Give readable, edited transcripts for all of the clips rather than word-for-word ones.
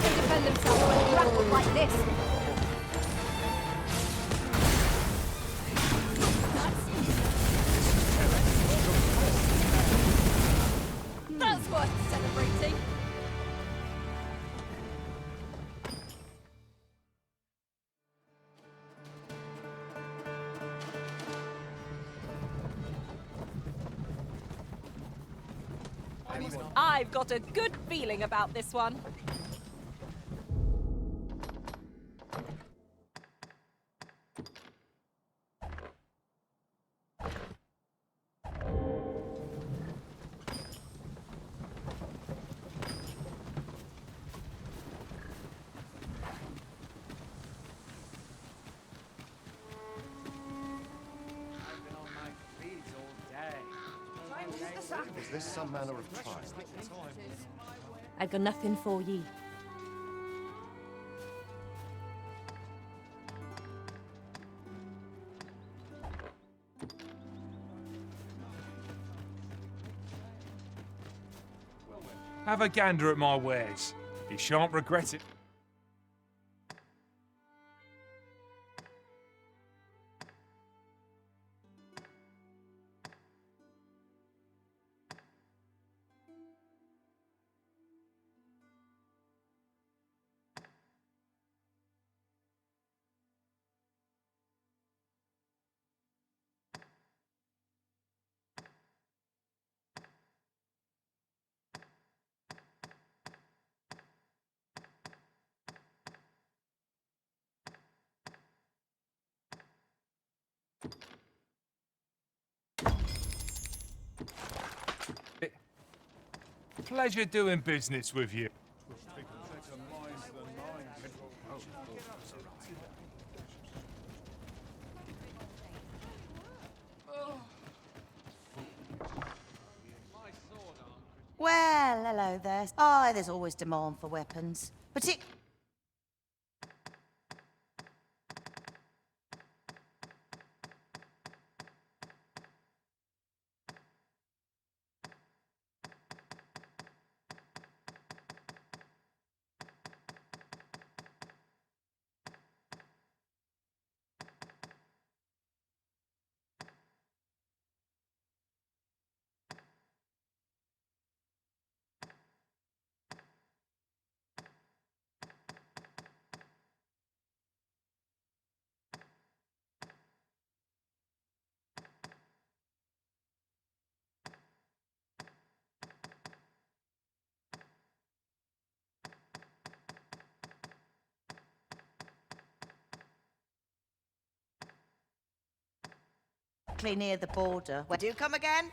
can defend themselves when grappled like this. That's worth celebrating. I've got a good feeling about this one. Is this some manner of trial? I've got nothing for ye. Have a gander at my wares. You shan't regret it. Pleasure doing business with you. Well, hello there. Oh, there's always demand for weapons. particularly near the border. Where do you come again?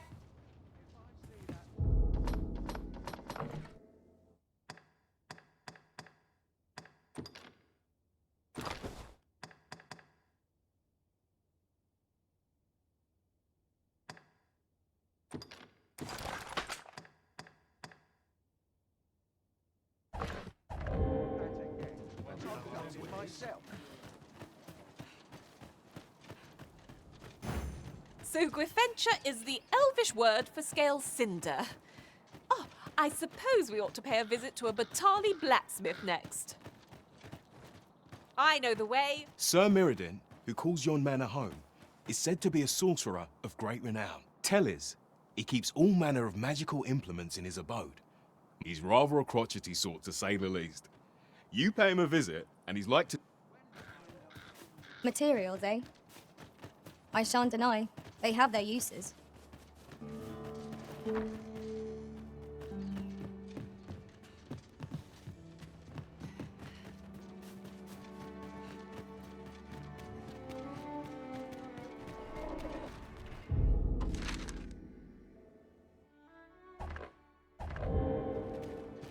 So Gwifentia is the elvish word for scale cinder. Oh, I suppose we ought to pay a visit to a Batali blacksmith next. I know the way. Sir Mirrodin, who calls yon manor home, is said to be a sorcerer of great renown. Tell is, he keeps all manner of magical implements in his abode. He's rather a crotchety sort, to say the least. You pay him a visit, and he's like to... Materials, eh? I shan't deny, they have their uses.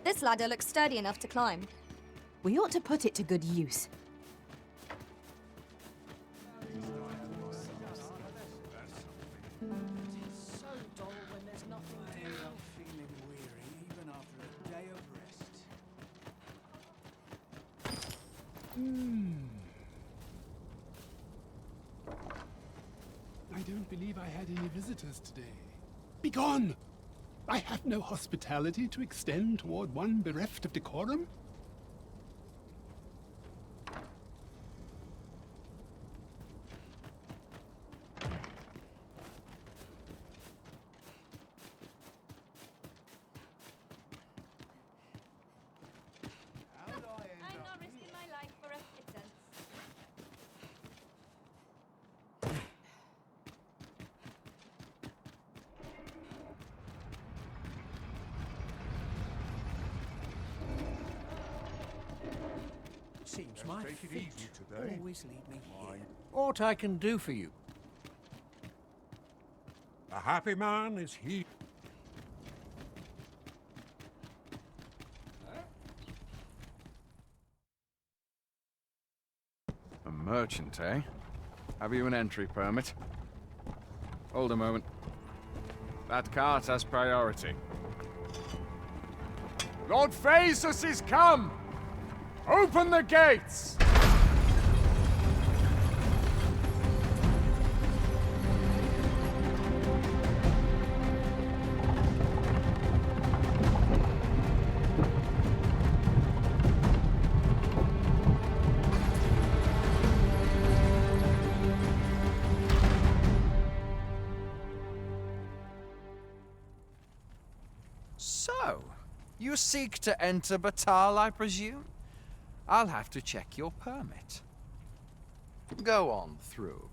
This ladder looks sturdy enough to climb. We ought to put it to good use. I don't believe I had any visitors today. Begone! I have no hospitality to extend toward one bereft of decorum. Seems my Take it feet easy today. always lead me here. What I can do for you? A happy man is he. A merchant, eh? Have you an entry permit? Hold a moment. That cart has priority. Lord Phaesus is come! Open the gates! So, you seek to enter Batal, I presume? I'll have to check your permit. Go on through.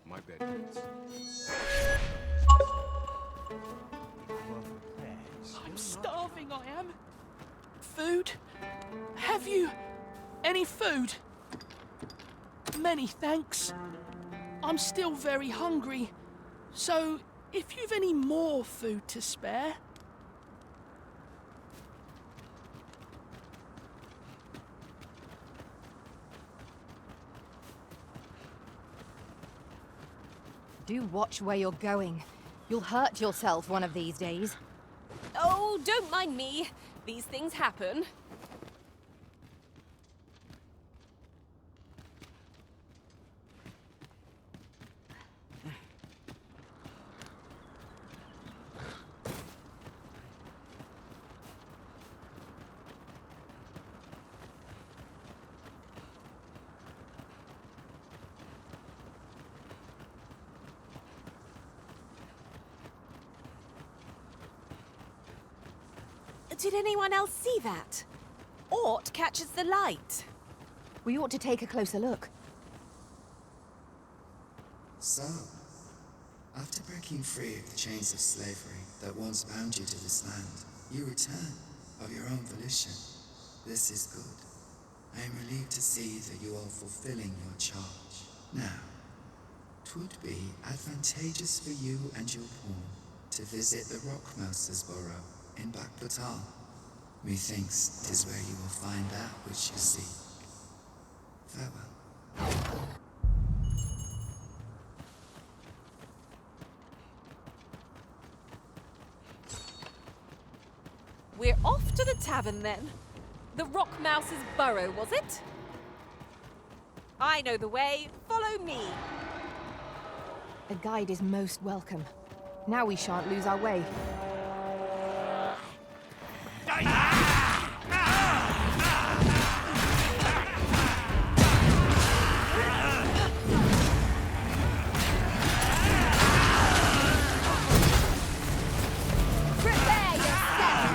My bed, please. I'm starving, I am. Food? Have you any food? Many thanks. I'm still very hungry, so if you've any more food to spare. Do watch where you're going. You'll hurt yourself one of these days. Oh, don't mind me. These things happen. Did anyone else see that? Ort catches the light. We ought to take a closer look. So, after breaking free of the chains of slavery that once bound you to this land, you return of your own volition. This is good. I am relieved to see that you are fulfilling your charge. Now, 'twould be advantageous for you and your pawn to visit the Rockmouser's burrow in Backbatal. Methinks 'tis where you will find that which you seek. Farewell. We're off to the tavern then. The Rockmouser's burrow, was it? I know the way. Follow me. A guide is most welcome. Now we shan't lose our way. Prepare yourself!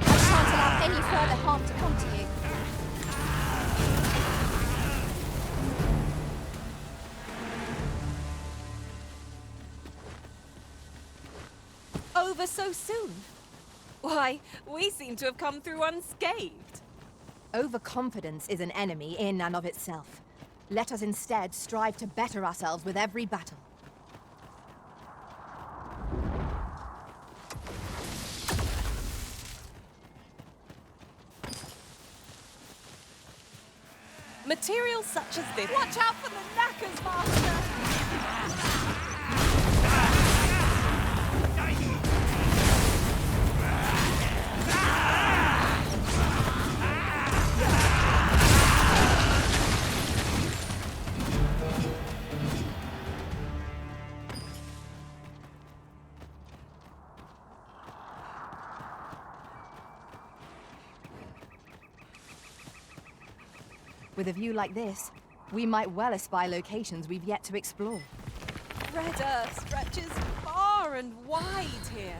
I shan't allow any further harm to come to you. Over so soon? Why, we seem to have come through unscathed. Overconfidence is an enemy in and of itself. Let us instead strive to better ourselves with every battle. Materials such as this. Watch out for the knackers, Master! With a view like this, we might well espy locations we've yet to explore. Red Earth stretches far and wide here.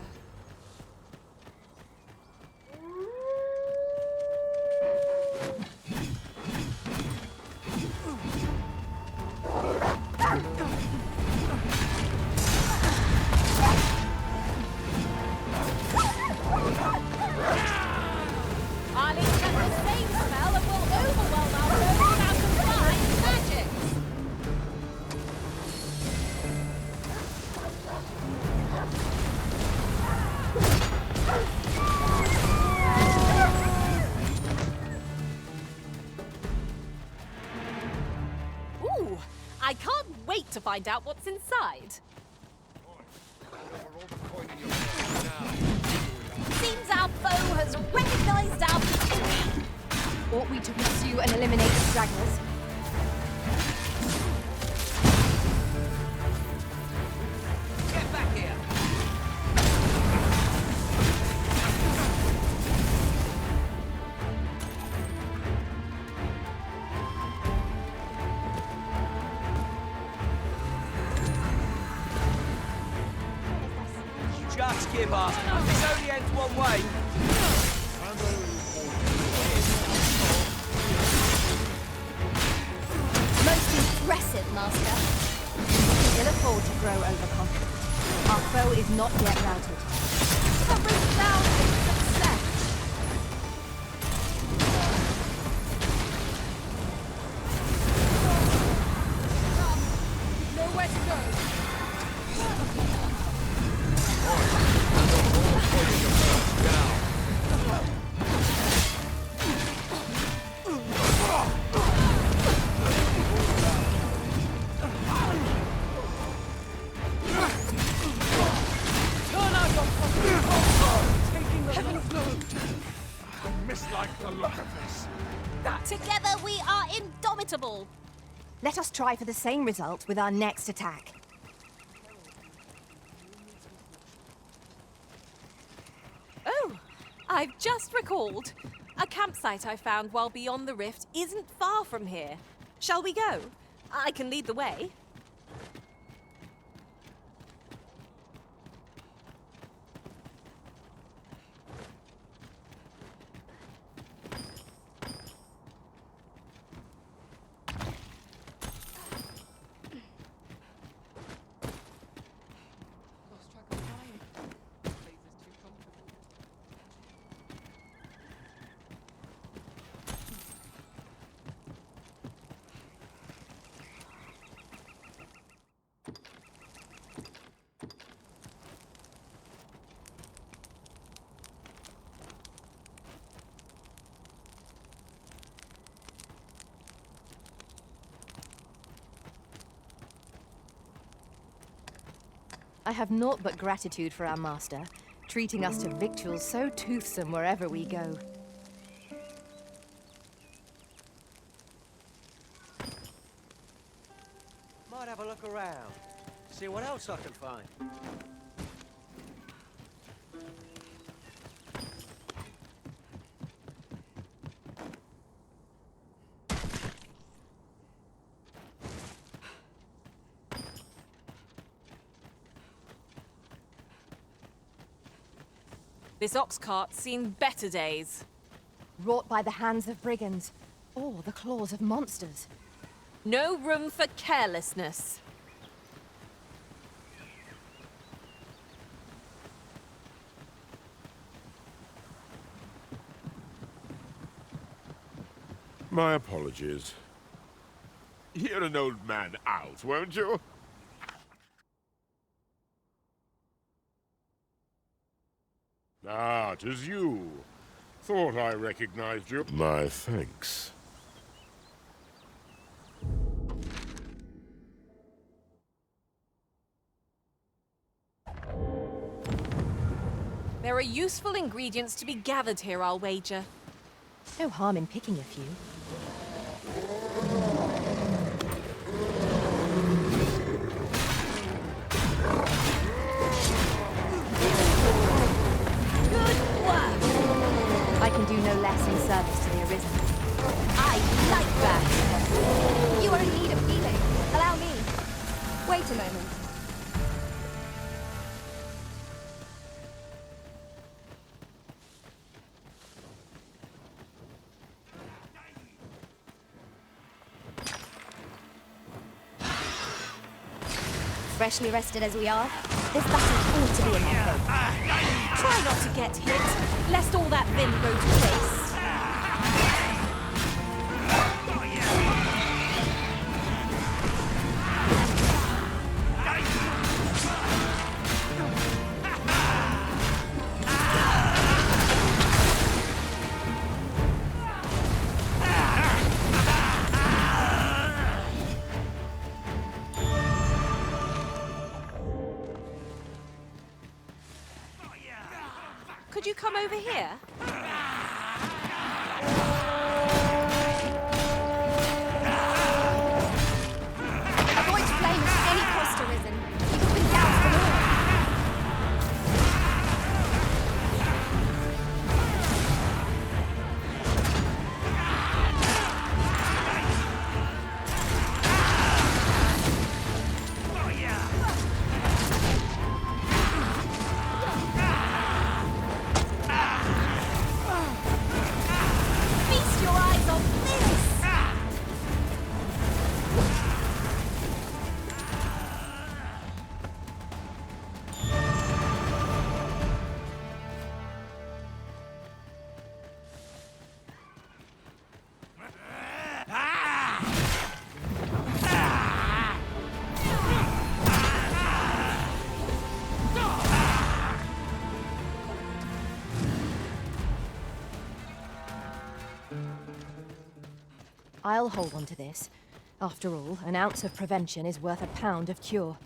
I'll expect the same smell and will overwhelm our road without combined magic. Ooh, I can't wait to find out what's inside. Seems our foe has recognized our position. Ought we to pursue and eliminate the stragglers? Get back here! Just give up. It only ends one way. Most impressive, Master. We can ill afford to grow overconfident. Our foe is not yet routed. A resounding success. Nowhere to go. Mislike the look of this. Together we are indomitable. Let us try for the same result with our next attack. Oh, I've just recalled. A campsite I found while beyond the rift isn't far from here. Shall we go? I can lead the way. I have naught but gratitude for our master, treating us to victuals so toothsome wherever we go. Might have a look around. See what else I can find. This ox cart's seen better days. Wrought by the hands of brigands, or the claws of monsters. No room for carelessness. My apologies. Hear an old man out, won't you? Ah, 'tis you. Thought I recognized you. My thanks. There are useful ingredients to be gathered here, I'll wager. No harm in picking a few. Good work! I can do no less in service to the Arisen. I like that. You are in need of healing. Allow me. Wait a moment. Freshly rested as we are, this battle ought to be in our favour. Try not to get hit, lest all that vim go to waste. Could you come over here? Avoid flame at any cost, Arisen. You will be doused them all. Feast your eyes on this! I'll hold on to this. After all, an ounce of prevention is worth a pound of cure.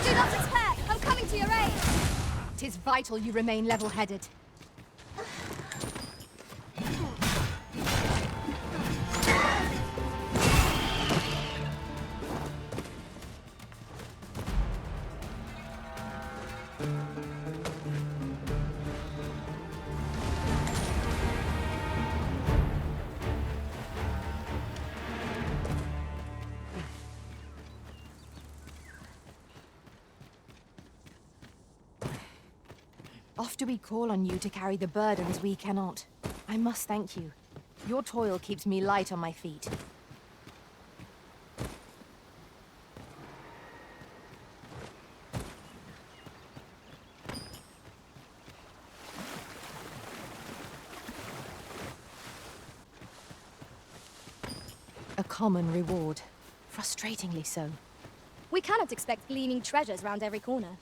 Do not despair! I'm coming to your aid! 'Tis vital you remain level-headed. Often we call on you to carry the burdens we cannot. I must thank you. Your toil keeps me light on my feet. A common reward. Frustratingly so. We cannot expect gleaming treasures round every corner.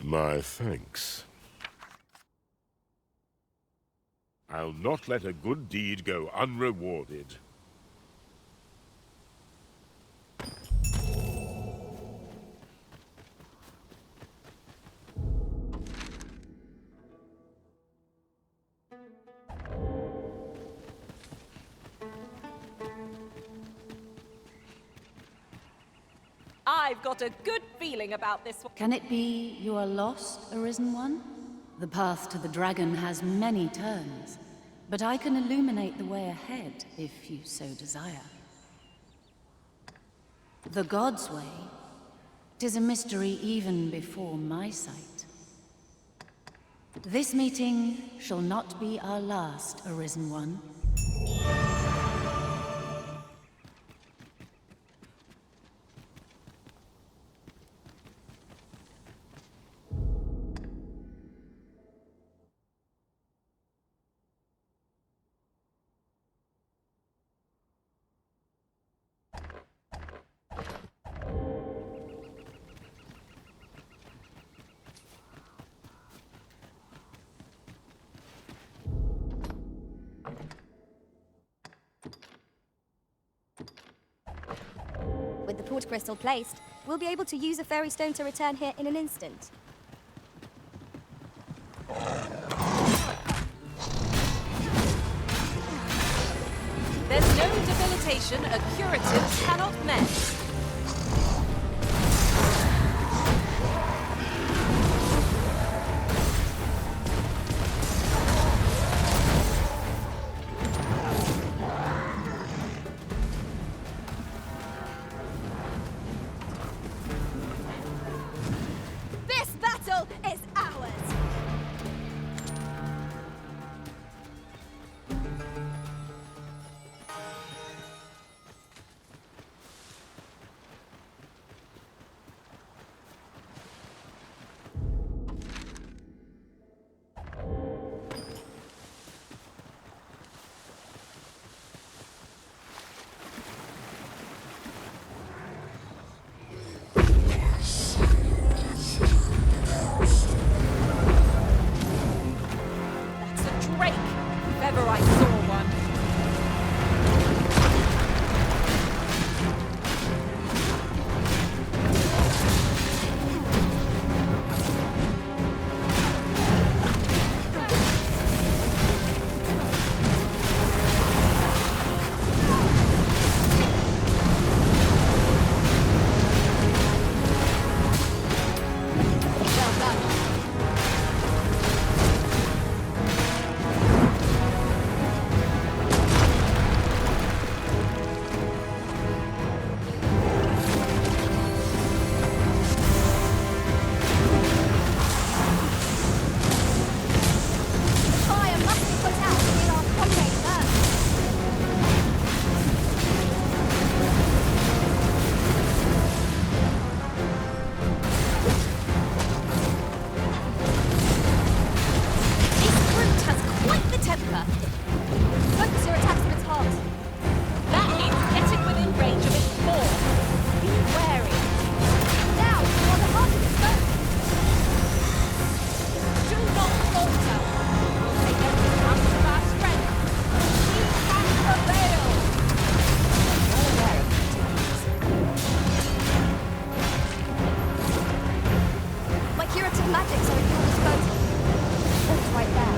My thanks. I'll not let a good deed go unrewarded. I've got a good feeling about this one. Can it be you are lost, Arisen One? The path to the dragon has many turns, but I can illuminate the way ahead if you so desire. The God's way, 'tis a mystery even before my sight. This meeting shall not be our last, Arisen One. port crystal placed, we'll be able to use a fairy stone to return here in an instant. There's no debilitation a curative cannot mend. This battle is ours! That's a drake, if ever I saw one. Well done. Fire must be put out to get our comrade burnt. This brute has quite the temper. Focus your attacks on its heart. That means getting within range of its maw. Be wary. Now, on the heart of its foe. Do not falter. We'll take every ounce of our strength. We can prevail. Well aware of My curative magics are at your disposal. It's right there.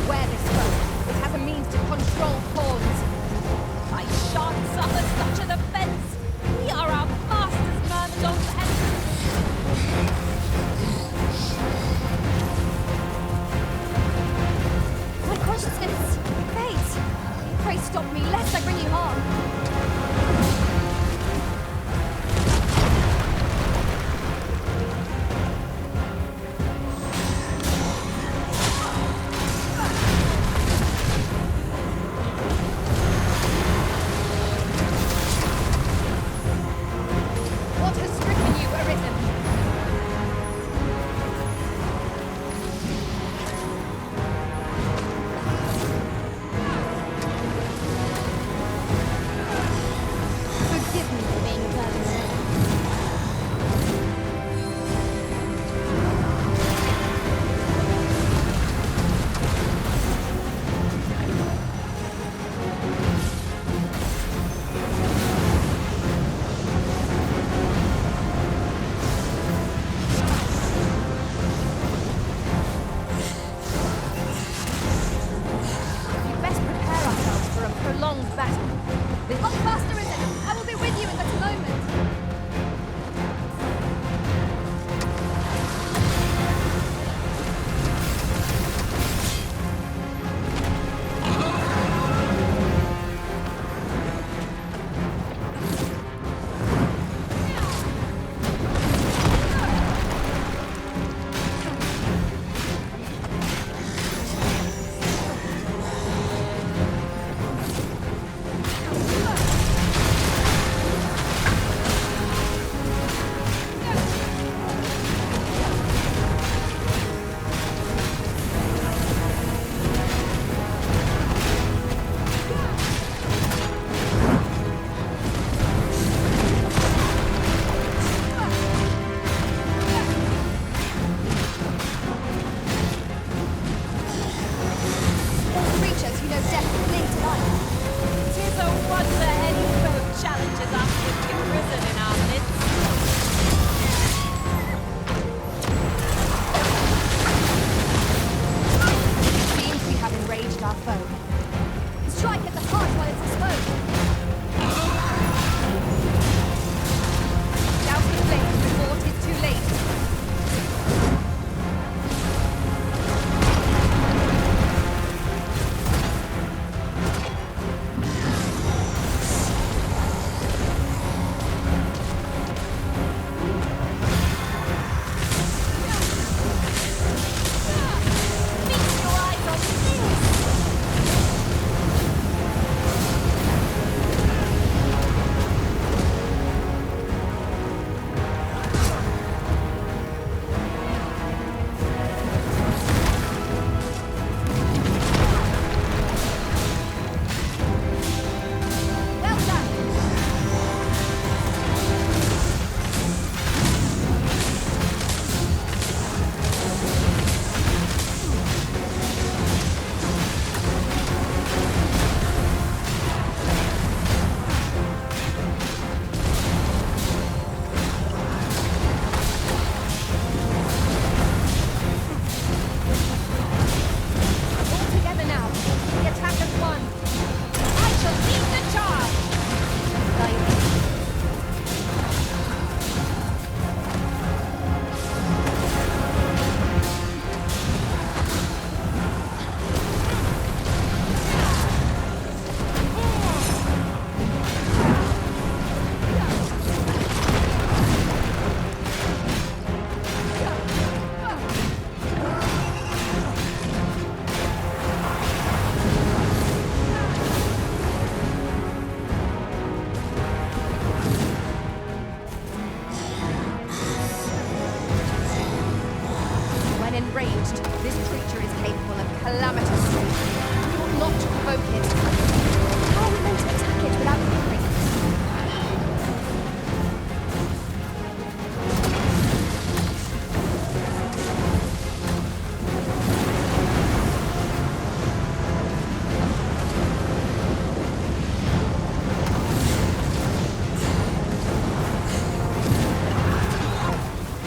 Wear this rope. It has a means to control pawns. I shan't suffer such a defense. We are our master's myrmidons and... My consciousness fades. Pray stop me, lest I bring you harm. What has stricken you, Arisen? enraged. This creature is capable of calamitous strength. You ought not to provoke it. How are we meant to attack it without hearing it?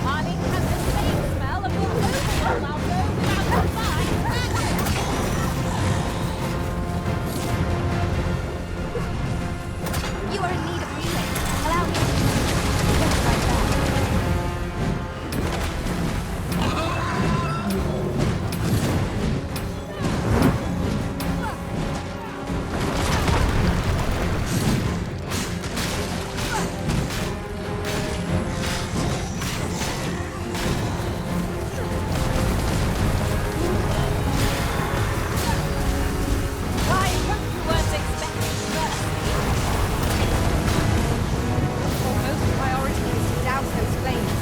Marlene has the same smell of the overall I'll go without a fight. You are in need of healing. Allow me. Yes, right there. I hope you weren't expecting mercy. Our most priority is to douse those flames.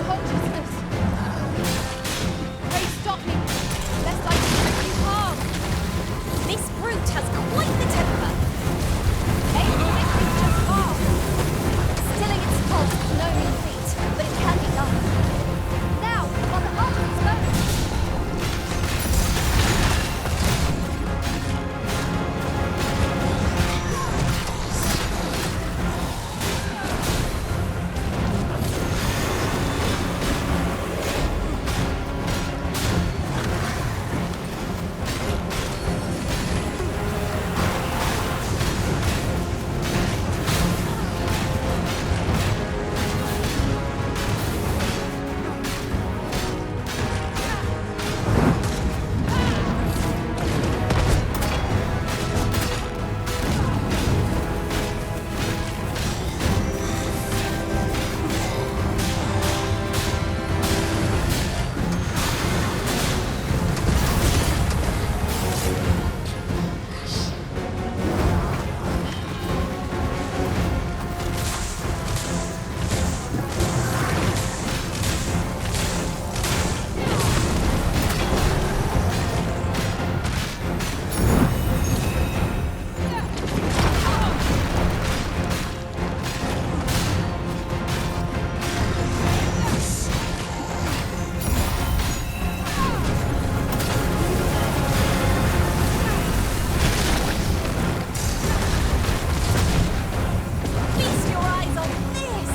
Consciousness. Pray stop me, lest I do you harm. This brute has quite the temper. Aim for the creature's heart. Stilling its pulse is no mean feat, but it can be done. Now, while the heart is burning. Feast your eyes on this.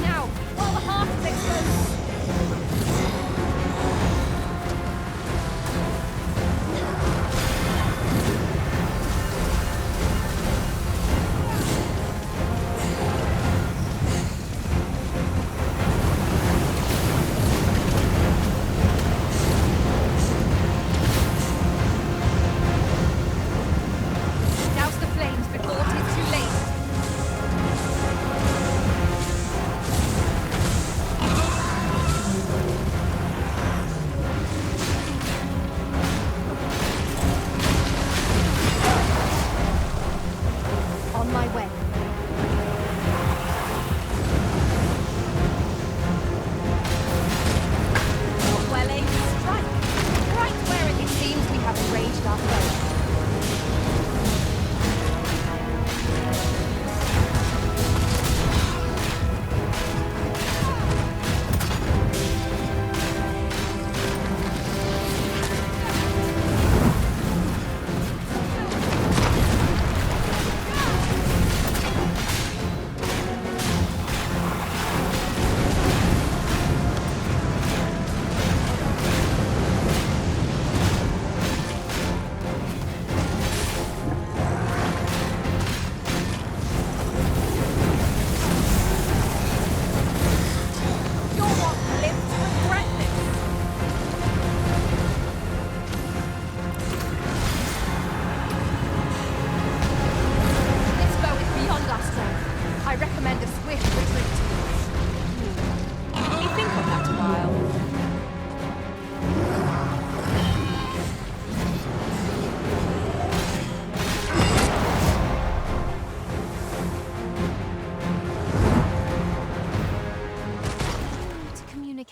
Now, while the heart is exposed. Douse the flames before it is too late. On my way. Well aimed strike. Right where it Seems we have enraged our foe.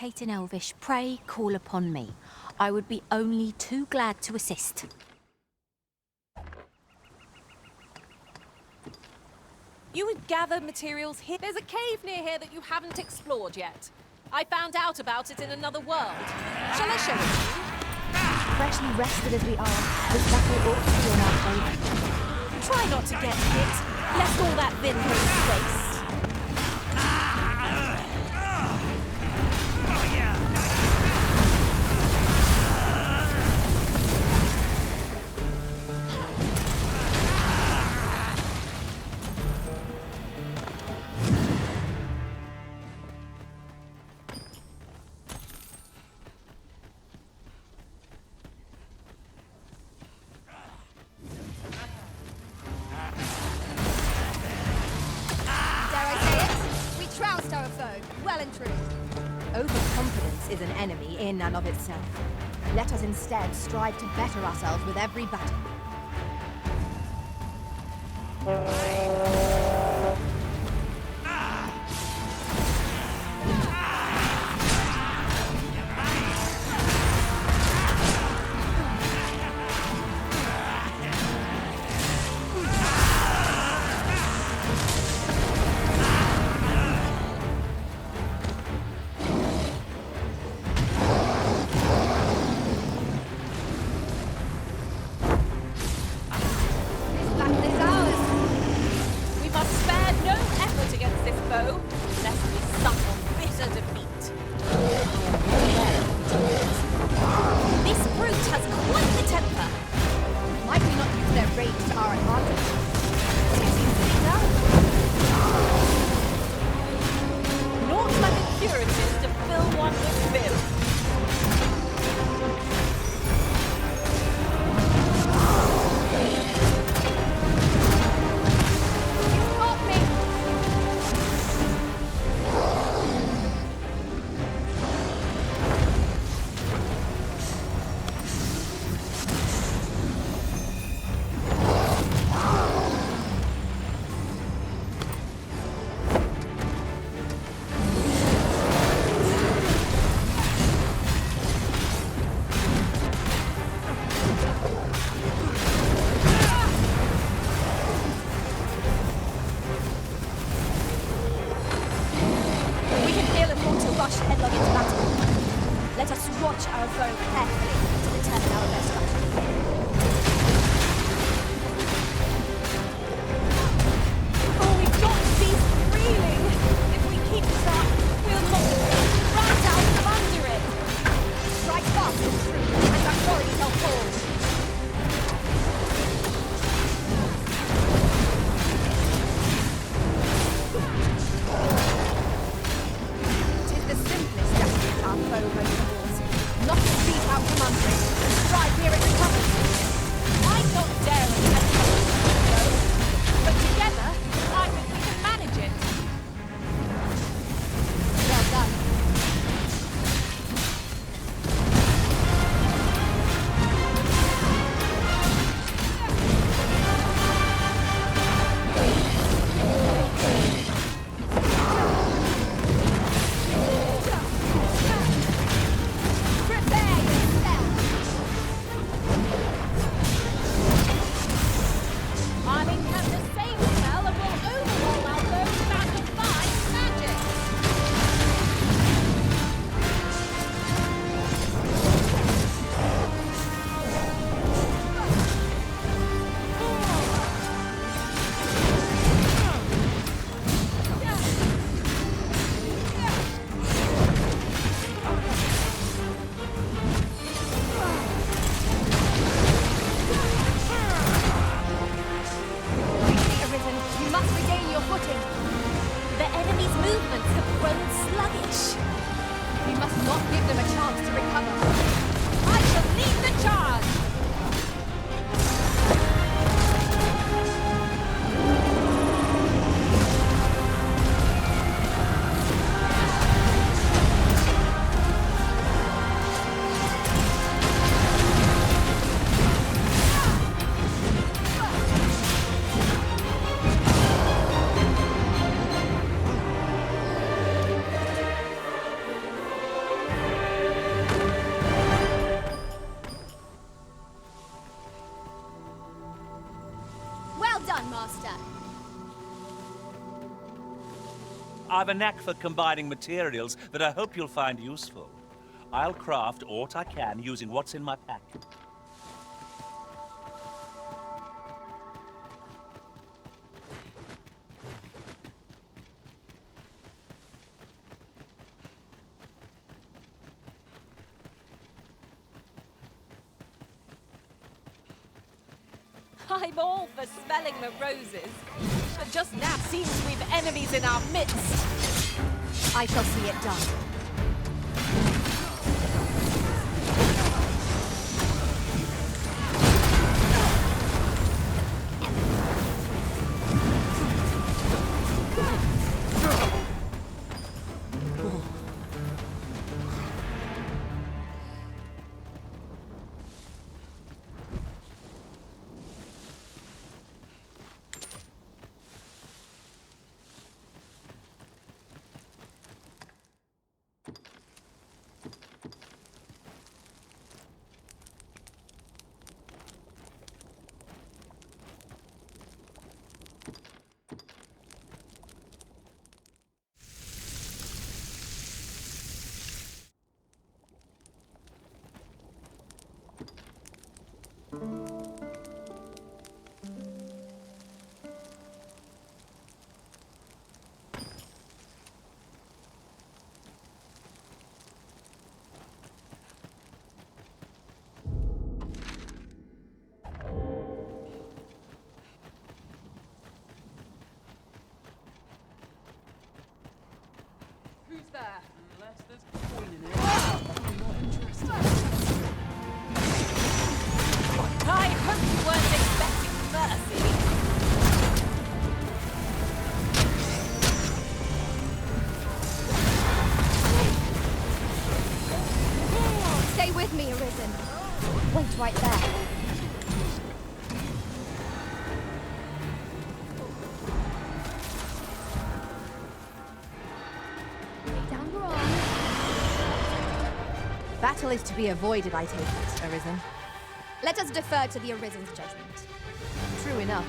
communicate in Elvish, pray call upon me. I would be only too glad to assist. You would gather materials here. There's a cave near here that you haven't explored yet. I found out about it in another world. Shall I show it to you? Freshly rested as we are, this battle ought to be in our favour. Try not to get hit, lest all that vim goes to waste. Overconfidence is an enemy in and of itself. Let us instead strive to better ourselves with every battle. I've a knack for combining materials that I hope you'll find useful. I'll craft aught I can using what's in my pack. I'm all for smelling the roses, but just now seems we've enemies in our midst. I shall see it done. Who's there? Unless there's coin in it. I'm not interested. I hope you weren't expecting mercy. Stay with me, Arisen. Wait right there. Down we're on. Battle is to be avoided, I take it, Arisen. Let us defer to the Arisen's judgment. True enough.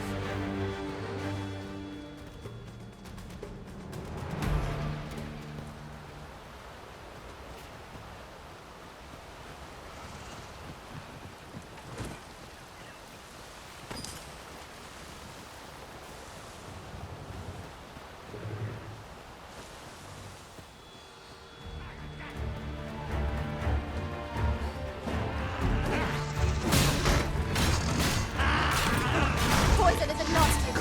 Poison is agnostic.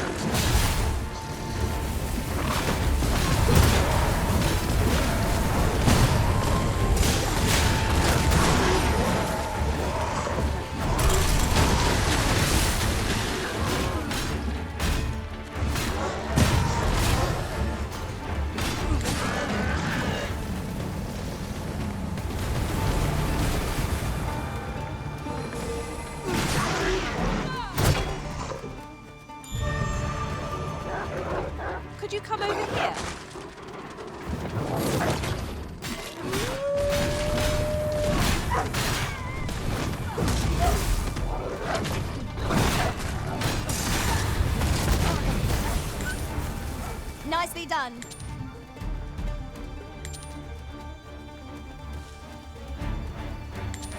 Could you come over here? Nicely done.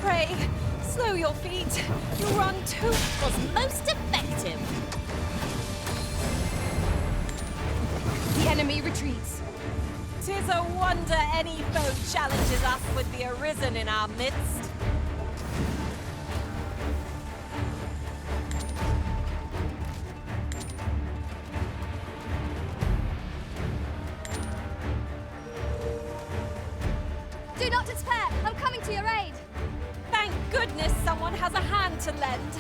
Pray, slow your feet. Your run too was most effective. The enemy retreats. 'Tis a wonder any foe challenges us with the Arisen in our midst. Do not despair. I'm coming to your aid. Thank goodness someone has a hand to lend.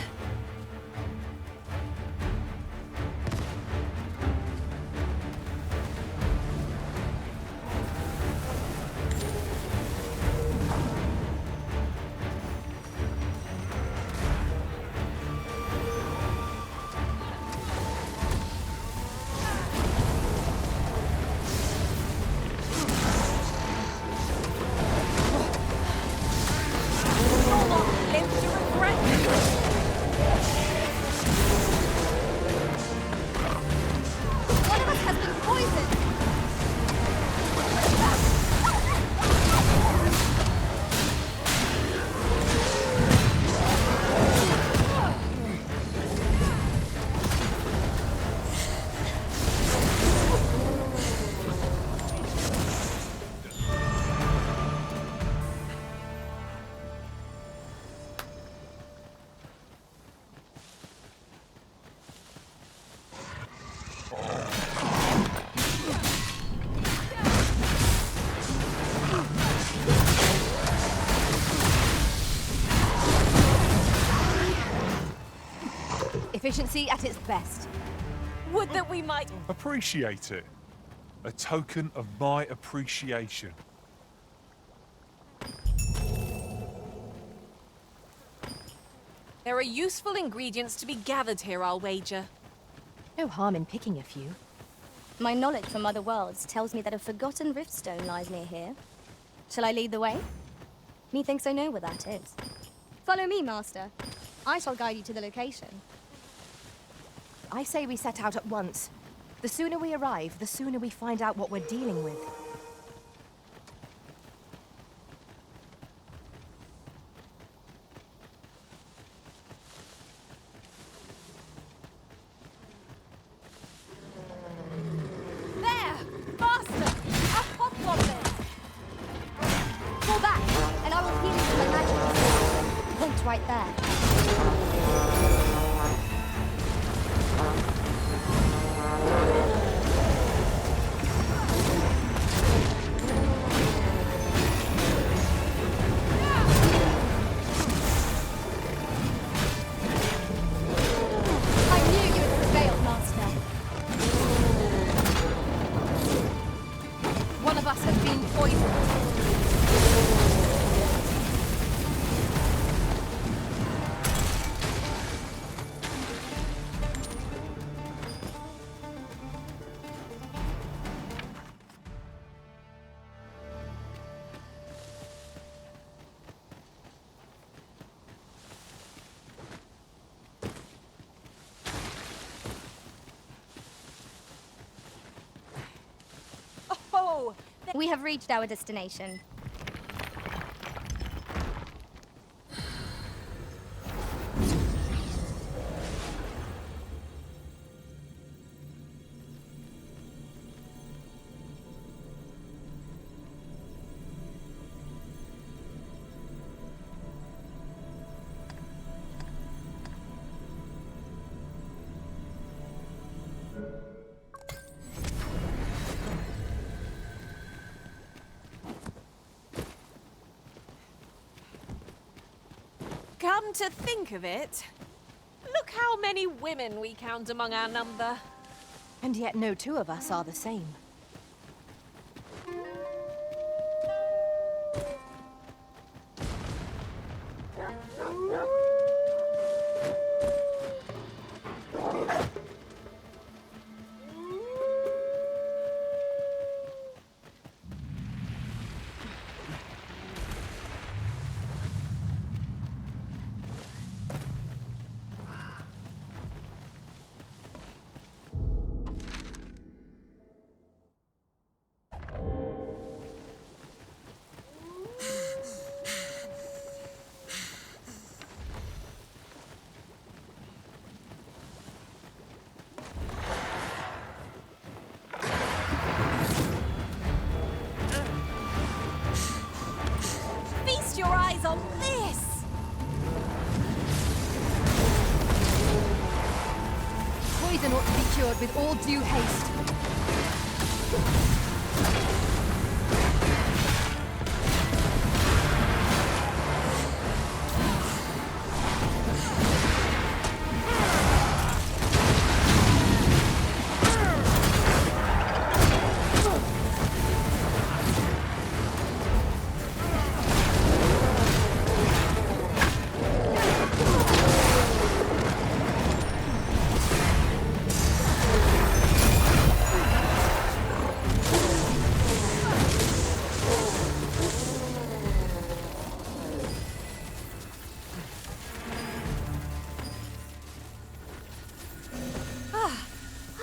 You'll not live to regret it. Efficiency at its best. Would that we might... Appreciate it. A token of my appreciation. There are useful ingredients to be gathered here, I'll wager. No harm in picking a few. My knowledge from other worlds tells me that a forgotten riftstone lies near here. Shall I lead the way? Methinks I know where that is. Follow me, Master. I shall guide you to the location. I say we set out at once. The sooner we arrive, the sooner we find out what we're dealing with. There! Faster! A hobgoblin! Fall back, and I will heal you with my magic. Point right there. I knew you had prevailed, Master. One of us has been poisoned. Oh! We have reached our destination. Come to think of it, look how many women we count among our number. And yet no two of us are the same. Feast your eyes on this! Poison ought to be cured with all due haste.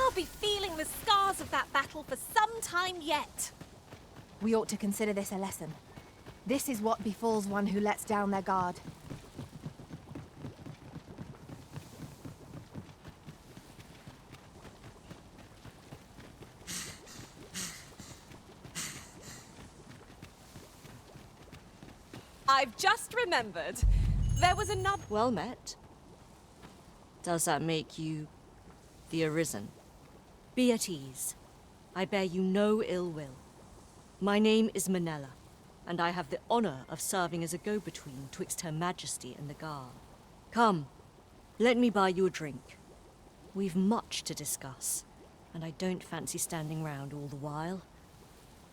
I'll be feeling the scars of that battle for some time yet. We ought to consider this a lesson. This is what befalls one who lets down their guard. I've just remembered. There was another... Well met. Does that make you the Arisen? Be at ease. I bear you no ill will. My name is Manella, and I have the honor of serving as a go-between twixt Her Majesty and the Guard. Come, let me buy you a drink. We've much to discuss, and I don't fancy standing round all the while.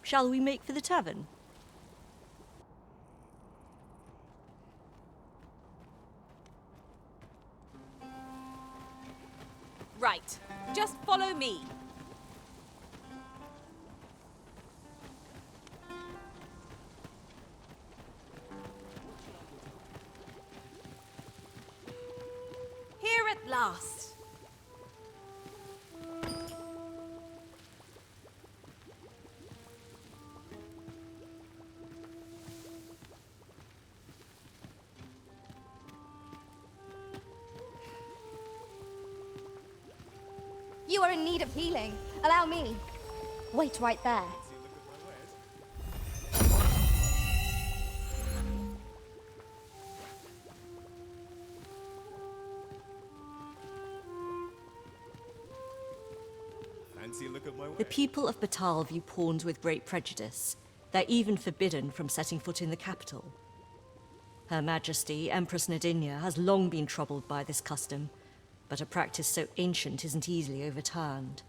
Shall we make for the tavern? Right. Just follow me. Here at last. You are in need of healing. Allow me. Wait right there. Fancy a look at my The people of Batal view pawns with great prejudice. They're even forbidden from setting foot in the capital. Her Majesty, Empress Nadinia, has long been troubled by this custom, but a practice so ancient isn't easily overturned.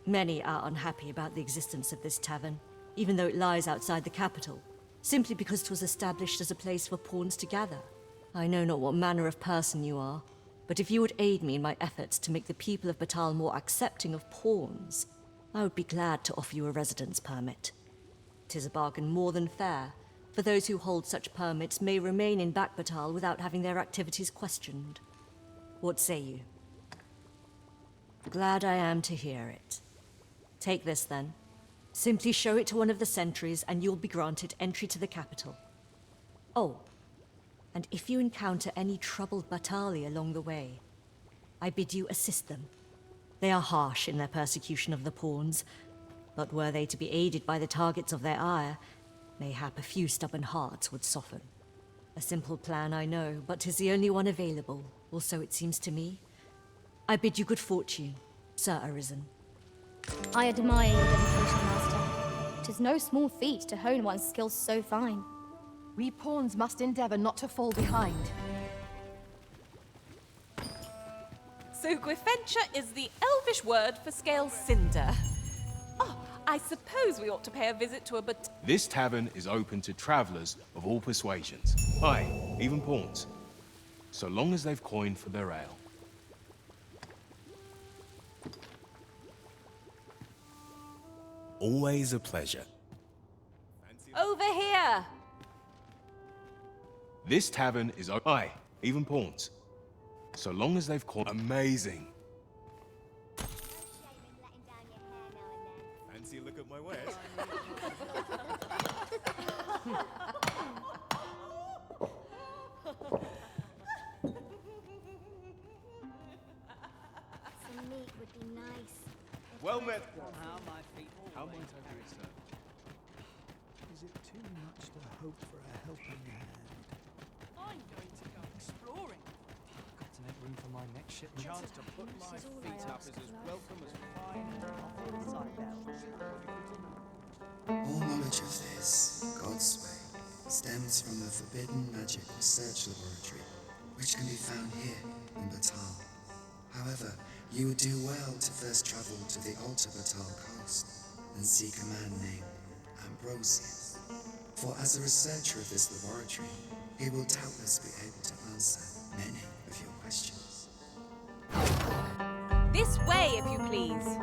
Many are unhappy about the existence of this tavern, even though it lies outside the capital, simply because it was established as a place for pawns to gather. I know not what manner of person you are, but if you would aid me in my efforts to make the people of Batal more accepting of pawns, I would be glad to offer you a residence permit. 'Tis a bargain more than fair, for those who hold such permits may remain in Back Batal without having their activities questioned. What say you? Glad I am to hear it. Take this, then. Simply show it to one of the sentries, and you'll be granted entry to the capital. Oh, and if you encounter any troubled Batali along the way, I bid you assist them. They are harsh in their persecution of the pawns, but were they to be aided by the targets of their ire, mayhap a few stubborn hearts would soften. A simple plan, I know, but 'tis the only one available, or so it seems to me. I bid you good fortune, Sir Arisen. I admire your dedication, Master. 'Tis no small feat to hone one's skills so fine. We pawns must endeavor not to fall behind. So Gwifentia is the elvish word for scale cinder. Oh, I suppose we ought to pay a visit to a This tavern is open to travelers of all persuasions. Aye, even pawns. So long as they've coined for their ale. Always a pleasure. Over here! This tavern is aye, even pawns. So long as they've coined. Amazing. Fancy a look at my wares? Some meat would be nice. Well met. How might I do it, sir? Is it too much to hope for a helping hand? I'm going to go exploring. Got to make room for my next ship. Chance to put my feet up is as welcome as fine All knowledge of this, God's way, stems from the forbidden magic research laboratory, which can be found here in Batal. However, you would do well to first travel to the Alta Batal coast and seek a man named Ambrosius. For as a researcher of this laboratory, he will doubtless be able to answer many of your questions. This way, if you please.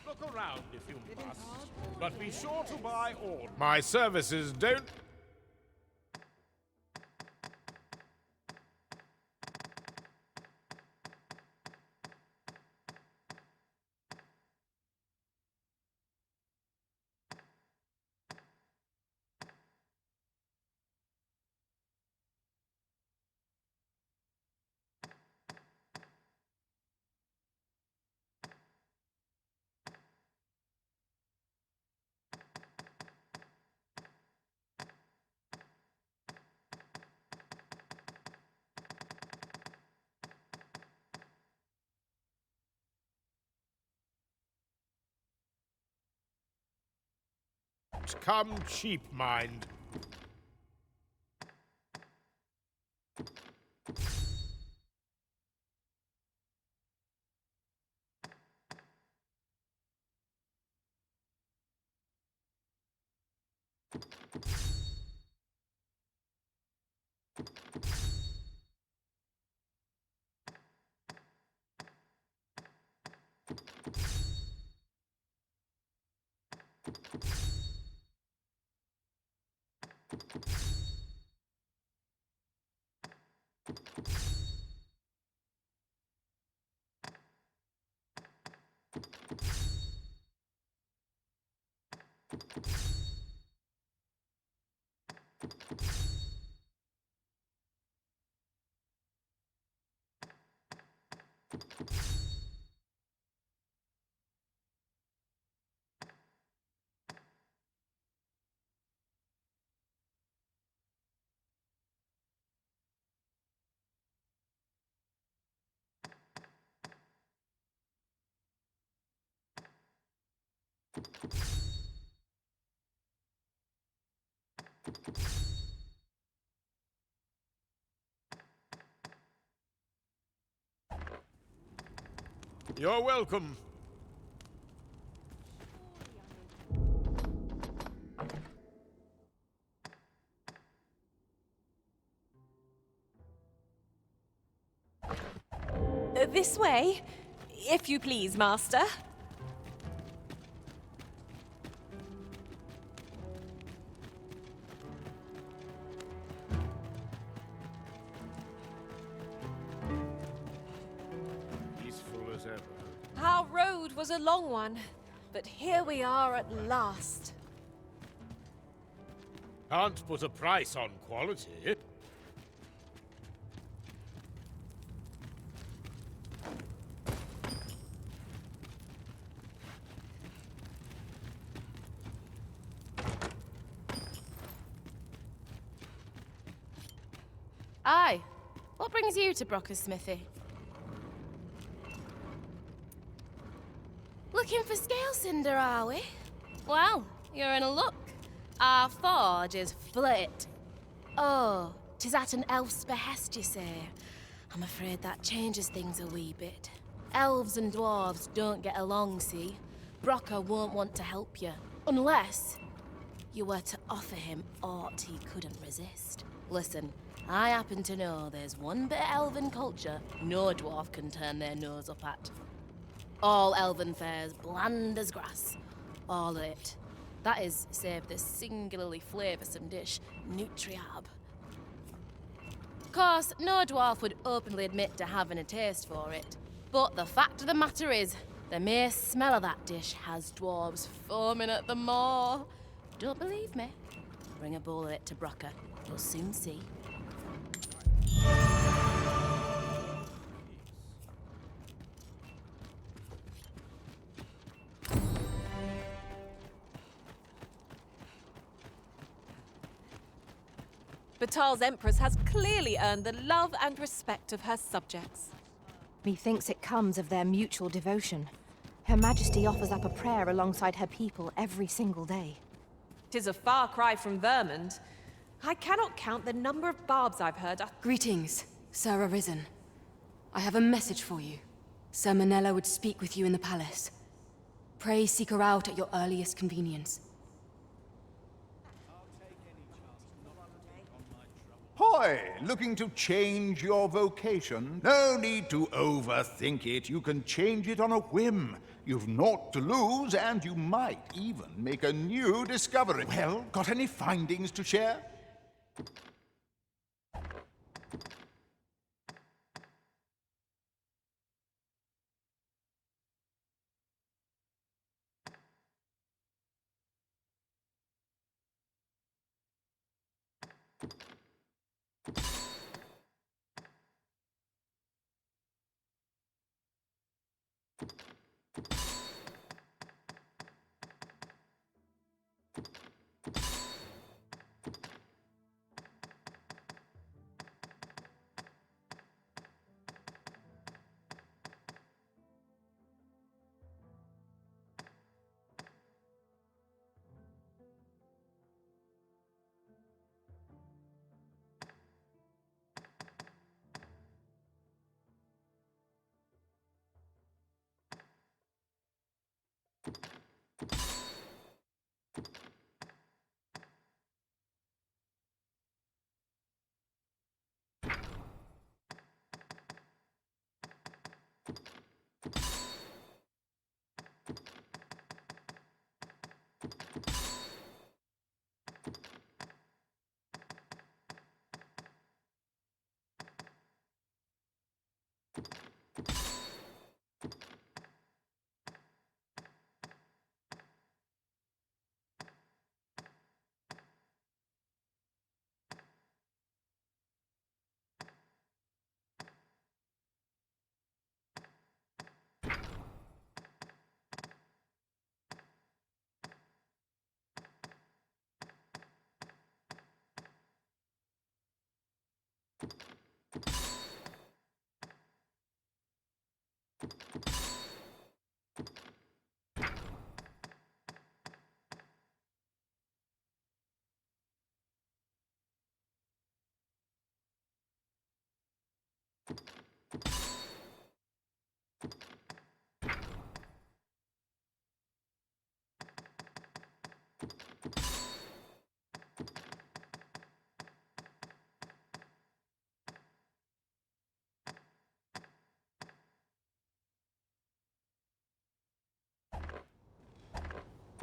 Look around if you must, but be sure to buy all. My services don't... Don't come cheap, mind. You're welcome. This way, if you please, Master. Peaceful as ever. Our road was a long one, but here we are at last. Can't put a price on quality. Aye. What brings you to Brocker's smithy? Looking for scale cinder, are we? Well, you're in a luck. Our forge is flit. Oh, 'tis at an elf's behest, you say. I'm afraid that changes things a wee bit. Elves and dwarves don't get along, see? Brocker won't want to help you, unless you were to offer him aught he couldn't resist. Listen, I happen to know there's one bit of elven culture no dwarf can turn their nose up at. All elven fare's bland as grass. All of it. That is, save the singularly flavoursome dish, Nutriab. Of course, no dwarf would openly admit to having a taste for it. But the fact of the matter is, the mere smell of that dish has dwarves foaming at the maw. Don't believe me? Bring a bowl of it to Brocker. You'll soon see. Batal's Empress has clearly earned the love and respect of her subjects. Methinks it comes of their mutual devotion. Her Majesty offers up a prayer alongside her people every single day. 'Tis a far cry from Vermund. I cannot count the number of barbs I've heard. Greetings, Sir Arisen. I have a message for you. Sir Manella would speak with you in the palace. Pray seek her out at your earliest convenience. Hoy! Looking to change your vocation? No need to overthink it. You can change it on a whim. You've naught to lose, and you might even make a new discovery. Well, got any findings to share?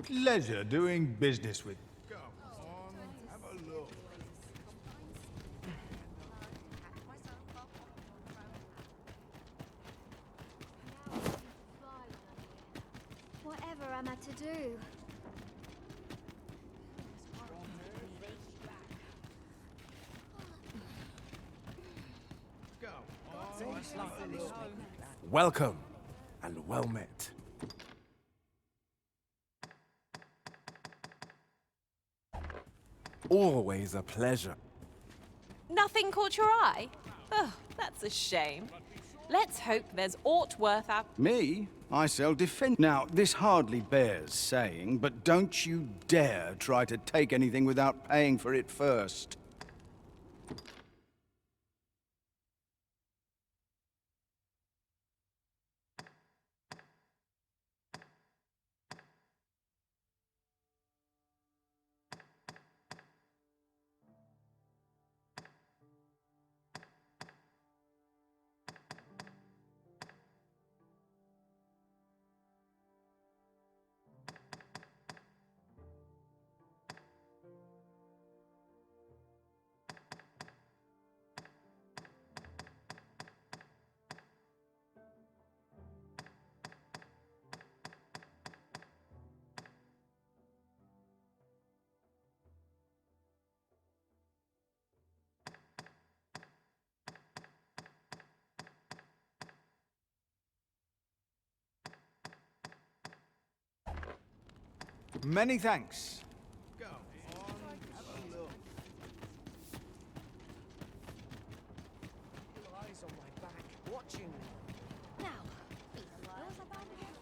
Pleasure doing business with. Come on, have a look. Whatever am I to do? Welcome, and well met. Always a pleasure. Nothing caught your eye? Oh, that's a shame. Let's hope there's aught worth our... Me? I sell defense. Now, this hardly bears saying, but don't you dare try to take anything without paying for it first. Many thanks. Come on, have a look. Eyes on my back, watching me. Now, where's I bound again?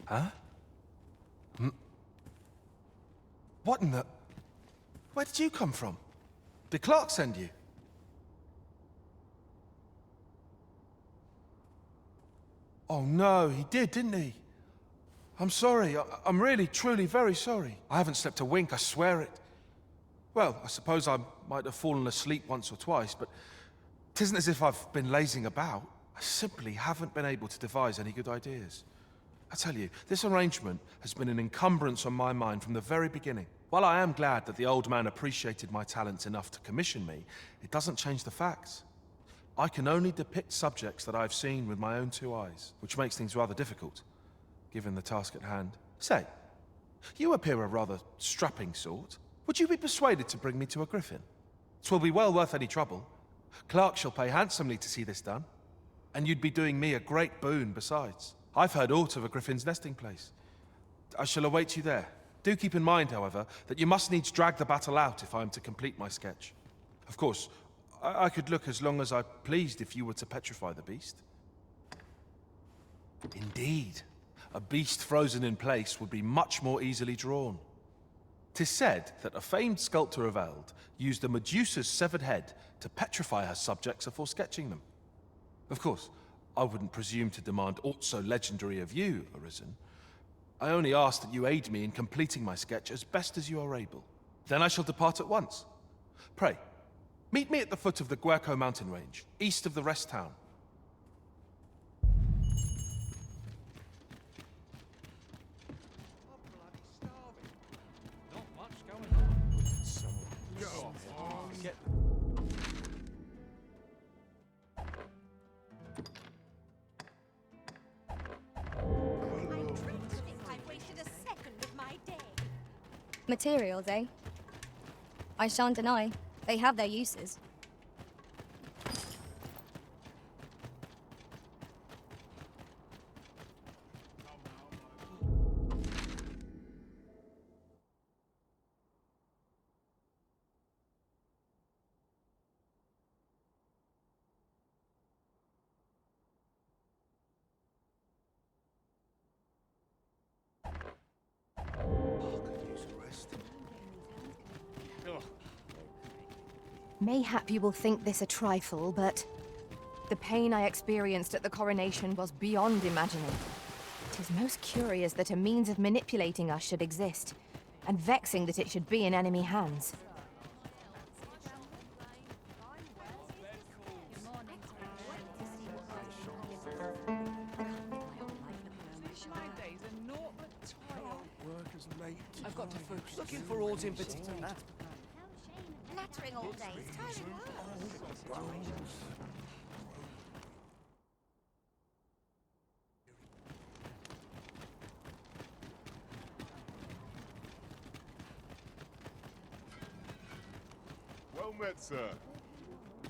Huh? What in the... Where did you come from? Did Clark send you? Oh no, he did, didn't he? I'm sorry. I'm really, truly very sorry. I haven't slept a wink, I swear it. Well, I suppose I might have fallen asleep once or twice, but it isn't as if I've been lazing about. I simply haven't been able to devise any good ideas. I tell you, this arrangement has been an encumbrance on my mind from the very beginning. While I am glad that the old man appreciated my talents enough to commission me, it doesn't change the facts. I can only depict subjects that I've seen with my own two eyes, which makes things rather difficult, given the task at hand. Say, you appear a rather strapping sort. Would you be persuaded to bring me to a griffin? 'Twill be well worth any trouble. Clark shall pay handsomely to see this done, and you'd be doing me a great boon besides. I've heard aught of a griffin's nesting place. I shall await you there. Do keep in mind, however, that you must needs drag the battle out if I am to complete my sketch. Of course, I could look as long as I pleased if you were to petrify the beast. Indeed. a beast frozen in place would be much more easily drawn. 'Tis said that a famed sculptor of Eld used a Medusa's severed head to petrify her subjects before sketching them. Of course, I wouldn't presume to demand aught so legendary of you, Arisen. I only ask that you aid me in completing my sketch as best as you are able. Then I shall depart at once. Pray, meet me at the foot of the Guerco mountain range, east of the rest town. Not much going on. Go on. Get Materials, eh? I shan't deny. They have their uses. Mayhap you will think this a trifle, but the pain I experienced at the coronation was beyond imagining. 'Tis most curious that a means of manipulating us should exist, and vexing that it should be in enemy hands. I've got to focus. Looking for odds in particular. Nattering all day. It's tiring work. Well met, sir.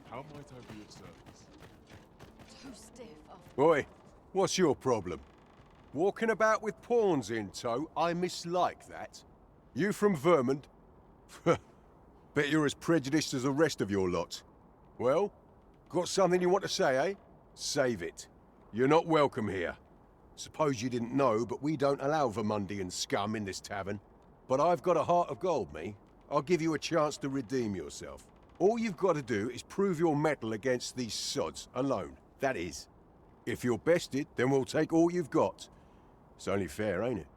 How might I be of service? Too stiff. Boy, what's your problem? Walking about with pawns in tow, I mislike that. You from Vermont? Bet you're as prejudiced as the rest of your lot. Well, got something you want to say, eh? Save it. You're not welcome here. Suppose you didn't know, but we don't allow Vermundian scum in this tavern. But I've got a heart of gold, me. I'll give you a chance to redeem yourself. All you've got to do is prove your mettle against these sods, alone. That is. If you're bested, then we'll take all you've got. It's only fair, ain't it?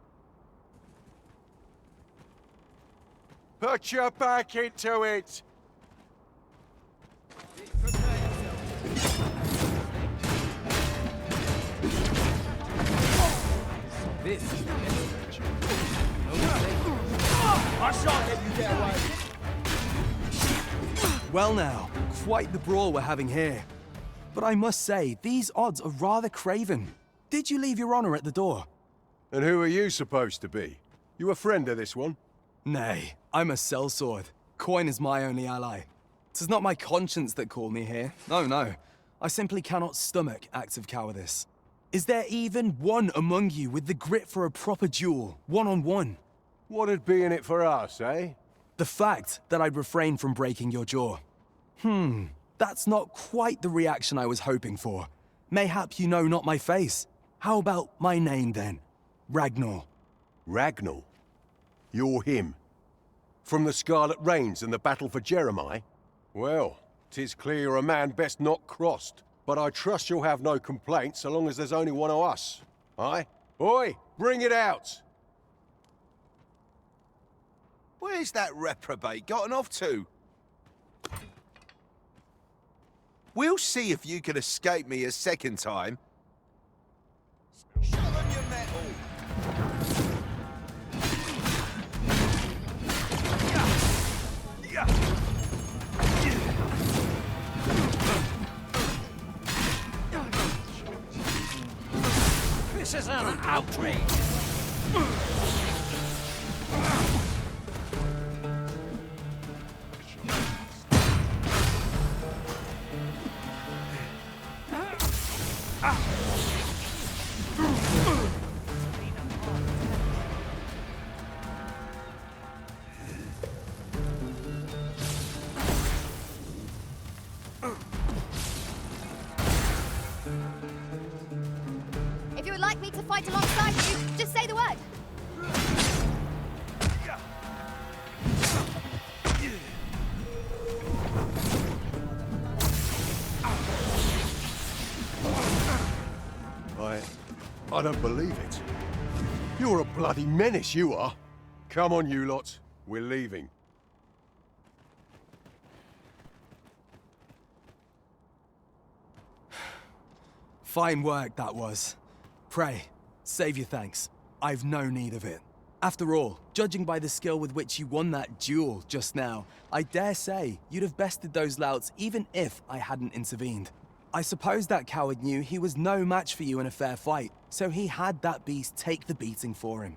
Put your back into it! This is I shan't let you get away. Well now, quite the brawl we're having here. But I must say, these odds are rather craven. Did you leave your honor at the door? And who are you supposed to be? You a friend of this one? Nay, I'm a sellsword. Coin is my only ally. 'Tis not my conscience that called me here. No. I simply cannot stomach acts of cowardice. Is there even one among you with the grit for a proper duel, one-on-one? What'd be in it for us, eh? The fact that I'd refrain from breaking your jaw. That's not quite the reaction I was hoping for. Mayhap you know not my face. How about my name, then? Ragnar. Ragnar? You're him? From the Scarlet Rains and the battle for Jeremiah? Well, 'tis clear you're a man best not crossed. But I trust you'll have no complaints so long as there's only one of us. Aye? Oi, bring it out! Where's that reprobate gotten off to? We'll see if you can escape me a second time. Show them your metal! This is an outrage! If you would like me to fight alongside you, just say the word. I don't believe it. You're a bloody menace, you are. Come on, you lot. We're leaving. Fine work, that was. Pray, save your thanks. I've no need of it. After all, judging by the skill with which you won that duel just now, I dare say you'd have bested those louts even if I hadn't intervened. I suppose that coward knew he was no match for you in a fair fight, so he had that beast take the beating for him.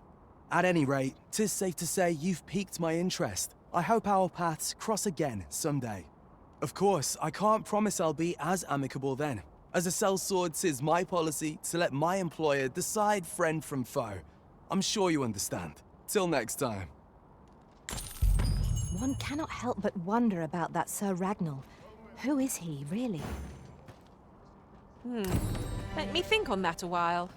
At any rate, 'tis safe to say you've piqued my interest. I hope our paths cross again someday. Of course, I can't promise I'll be as amicable then. As a sellsword, 'tis my policy to let my employer decide friend from foe. I'm sure you understand. Till next time. One cannot help but wonder about that Sir Ragnall. Who is he, really? Let me think on that a while.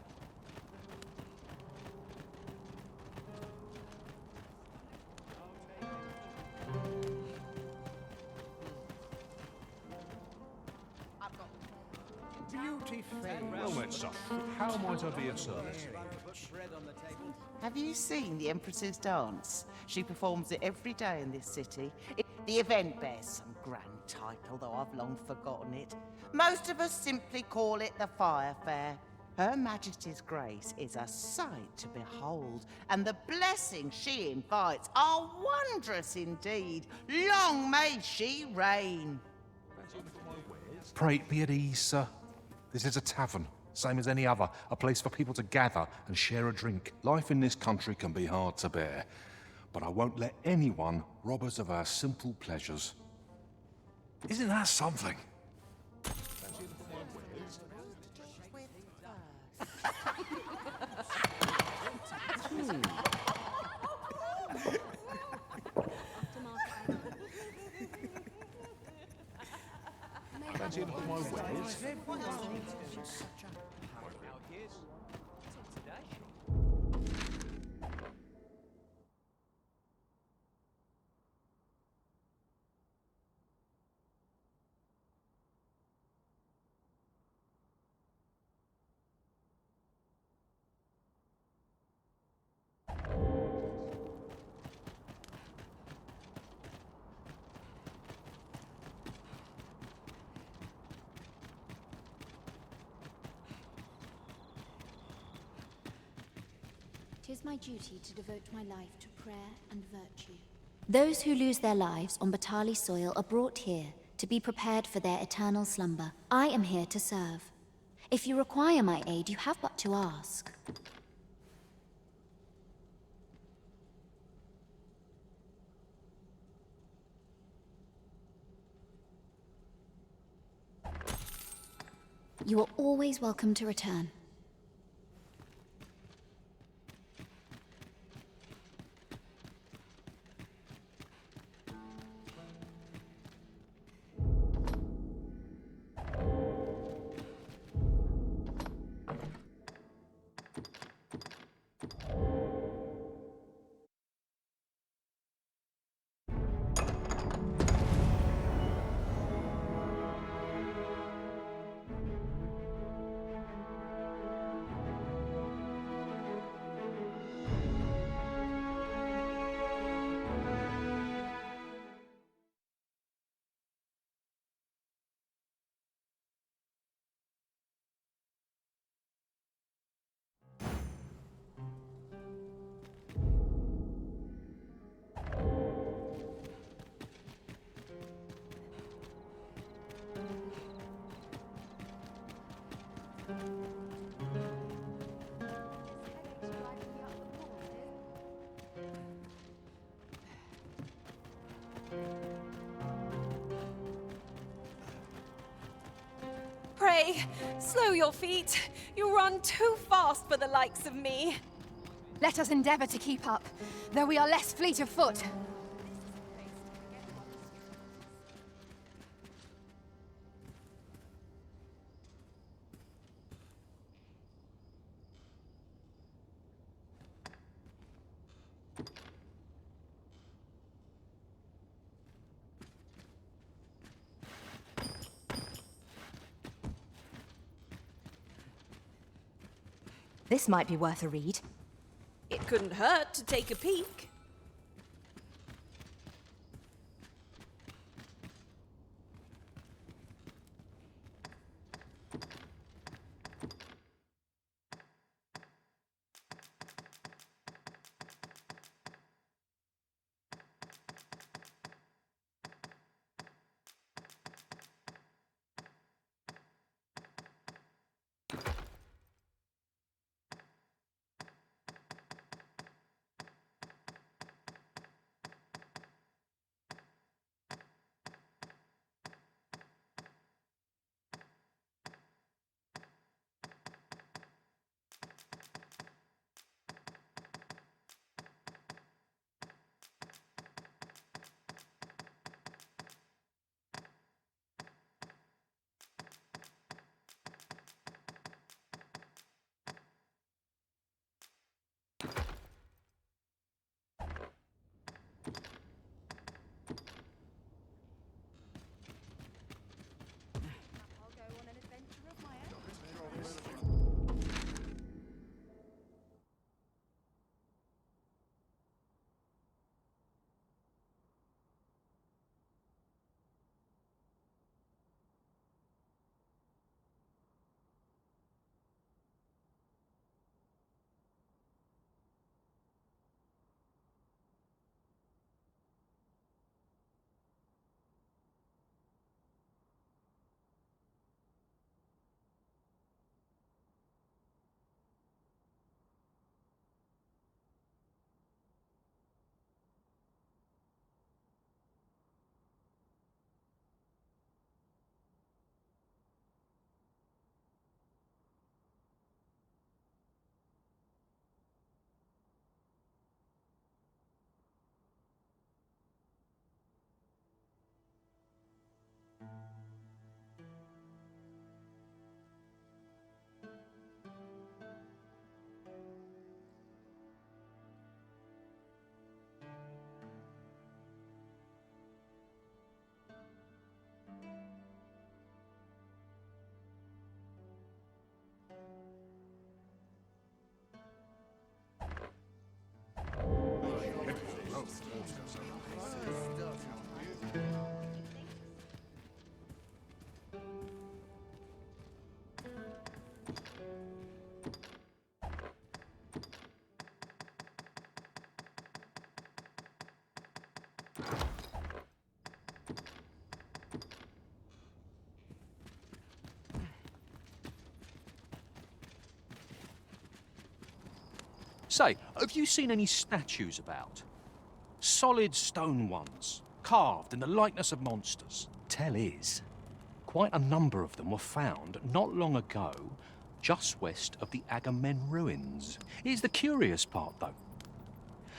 Well met, sir. How might I be of service? Have you seen the Empress's dance? She performs it every day in this city. The event bears some grand title, though I've long forgotten it. Most of us simply call it the Fire Fair. Her Majesty's grace is a sight to behold, and the blessings she invites are wondrous indeed. Long may she reign. Pray, be at ease, sir. This is a tavern, same as any other, a place for people to gather and share a drink. Life in this country can be hard to bear, but I won't let anyone rob us of our simple pleasures. Isn't that something? Fancy any of my wares? It is my duty to devote my life to prayer and virtue. Those who lose their lives on Batali soil are brought here to be prepared for their eternal slumber. I am here to serve. If you require my aid, you have but to ask. You are always welcome to return. Pray, slow your feet. You run too fast for the likes of me. Let us endeavor to keep up, though we are less fleet of foot. This might be worth a read. It couldn't hurt to take a peek. Say, have you seen any statues about? Solid stone ones, carved in the likeness of monsters. Tell is, quite a number of them were found not long ago just west of the Agamemnon ruins. Here's the curious part, though.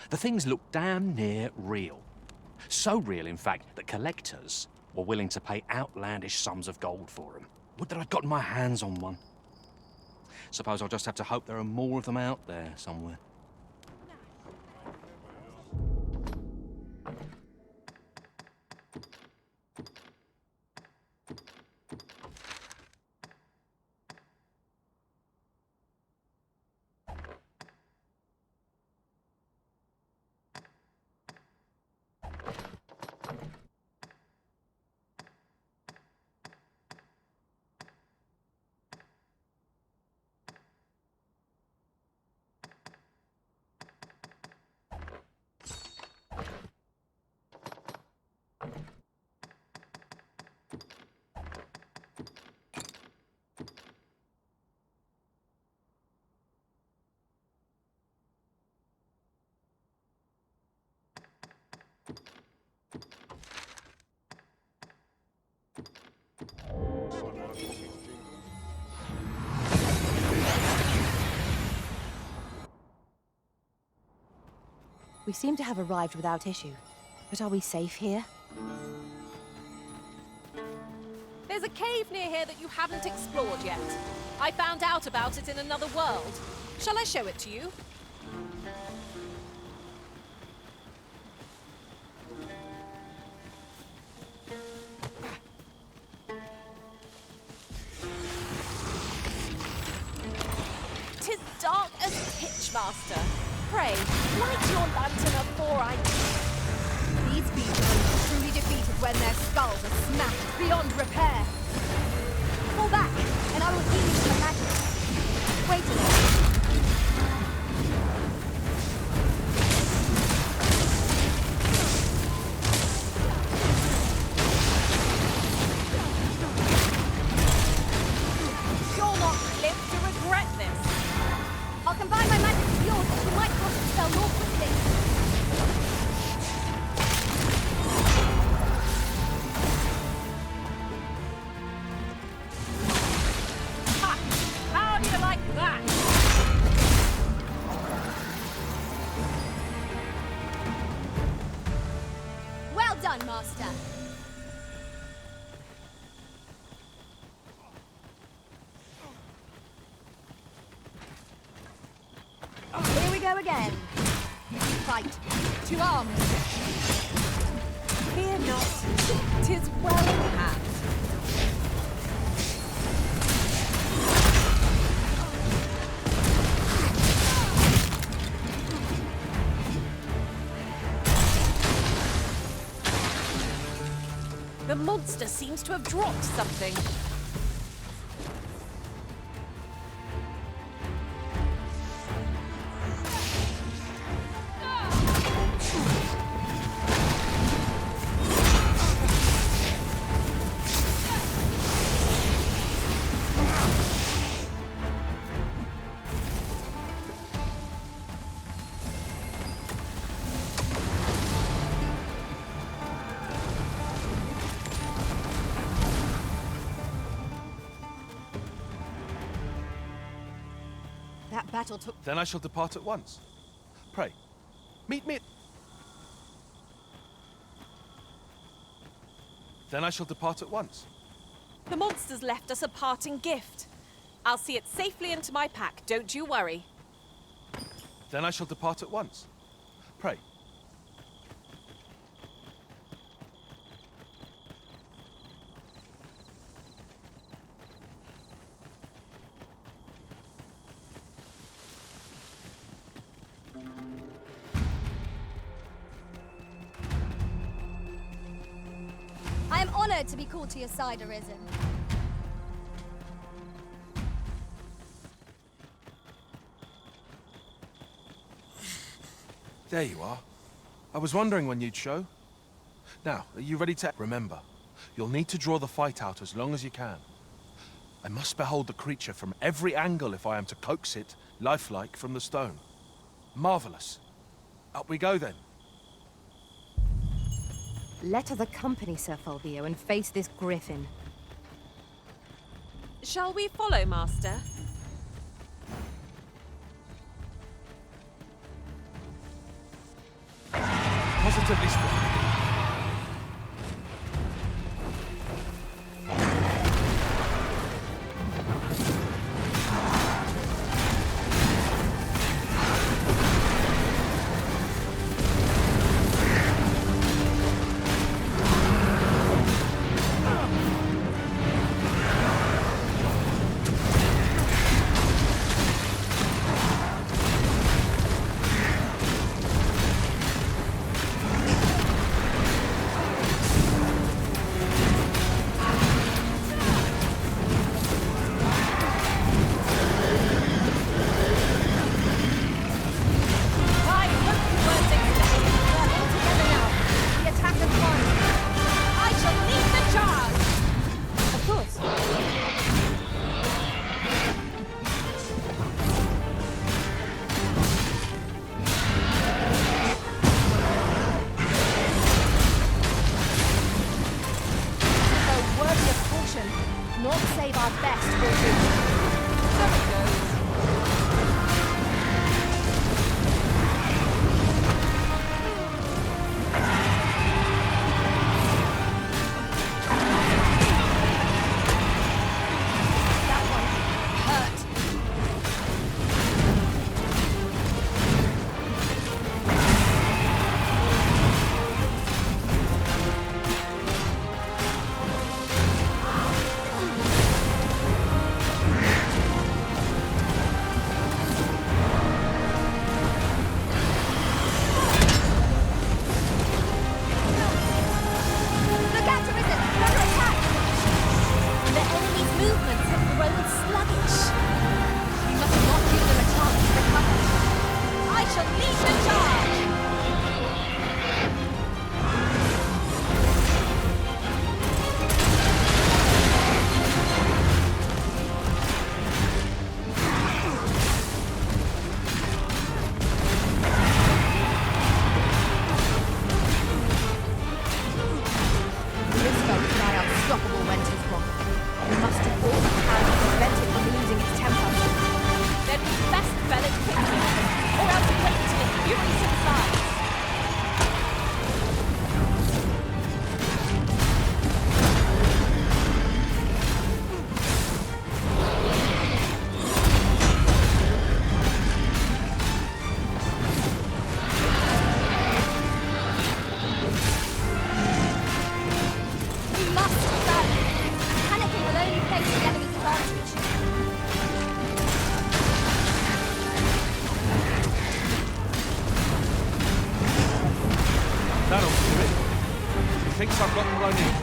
The things look damn near real. So real, in fact, that collectors were willing to pay outlandish sums of gold for them. Would that I'd gotten my hands on one. Suppose I'll just have to hope there are more of them out there somewhere. We seem to have arrived without issue. But are we safe here? There's a cave near here that you haven't explored yet. I found out about it in another world. Shall I show it to you? dark as pitch, Master. Pray, light your lantern afore I... These beasts are truly defeated when their skulls are smashed beyond repair. Fall back, and I will heal you from magic. Wait a minute. You'll not live to regret this. I'll combine my magic with yours, so you might cast the spell more quickly. Ha! How do you like that? Well done, Master. Here we go again. Fight. To arms. Fear not. 'Tis well in hand. The monster seems to have dropped something. That battle took... Then I shall depart at once. Pray, meet me... Then I shall depart at once. The monster's left us a parting gift. I'll see it safely into my pack, don't you worry. Then I shall depart at once. Pray. I am honored to be called to your side, Arisen. There you are. I was wondering when you'd show. Now, are you ready to... Remember, you'll need to draw the fight out as long as you can. I must behold the creature from every angle if I am to coax it, lifelike, from the stone. Marvelous. Up we go, then. Let us accompany Sir Fulvio and face this griffin. Shall we follow, Master? Positively splendid. Methinks I've got what I need.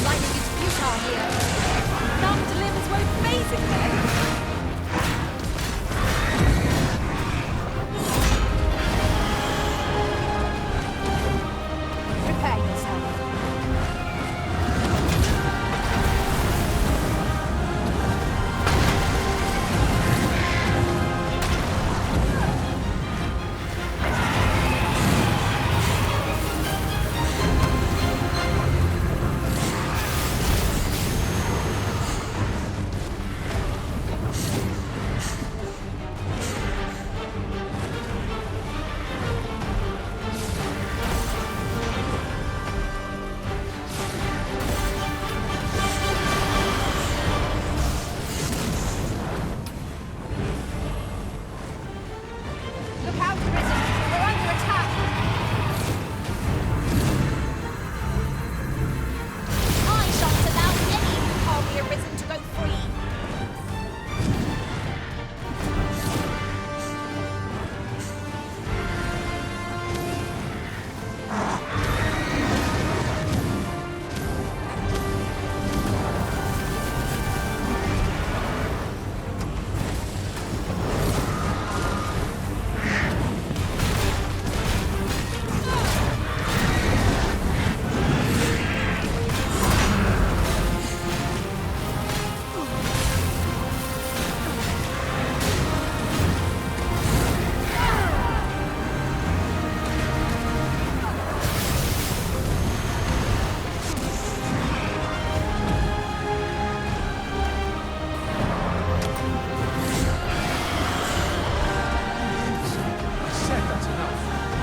Lightning is futile here. None delivers won't phase it then. Prepare yourself. Look out, Risen! We're under attack! I shan't allow any who can't be arisen to go free!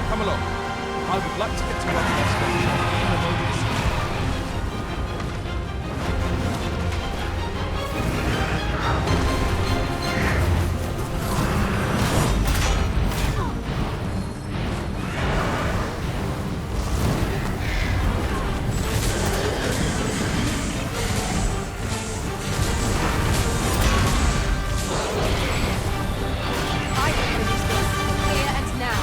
Come along. I would like to get to work next station in a moment. I will finish this here and now.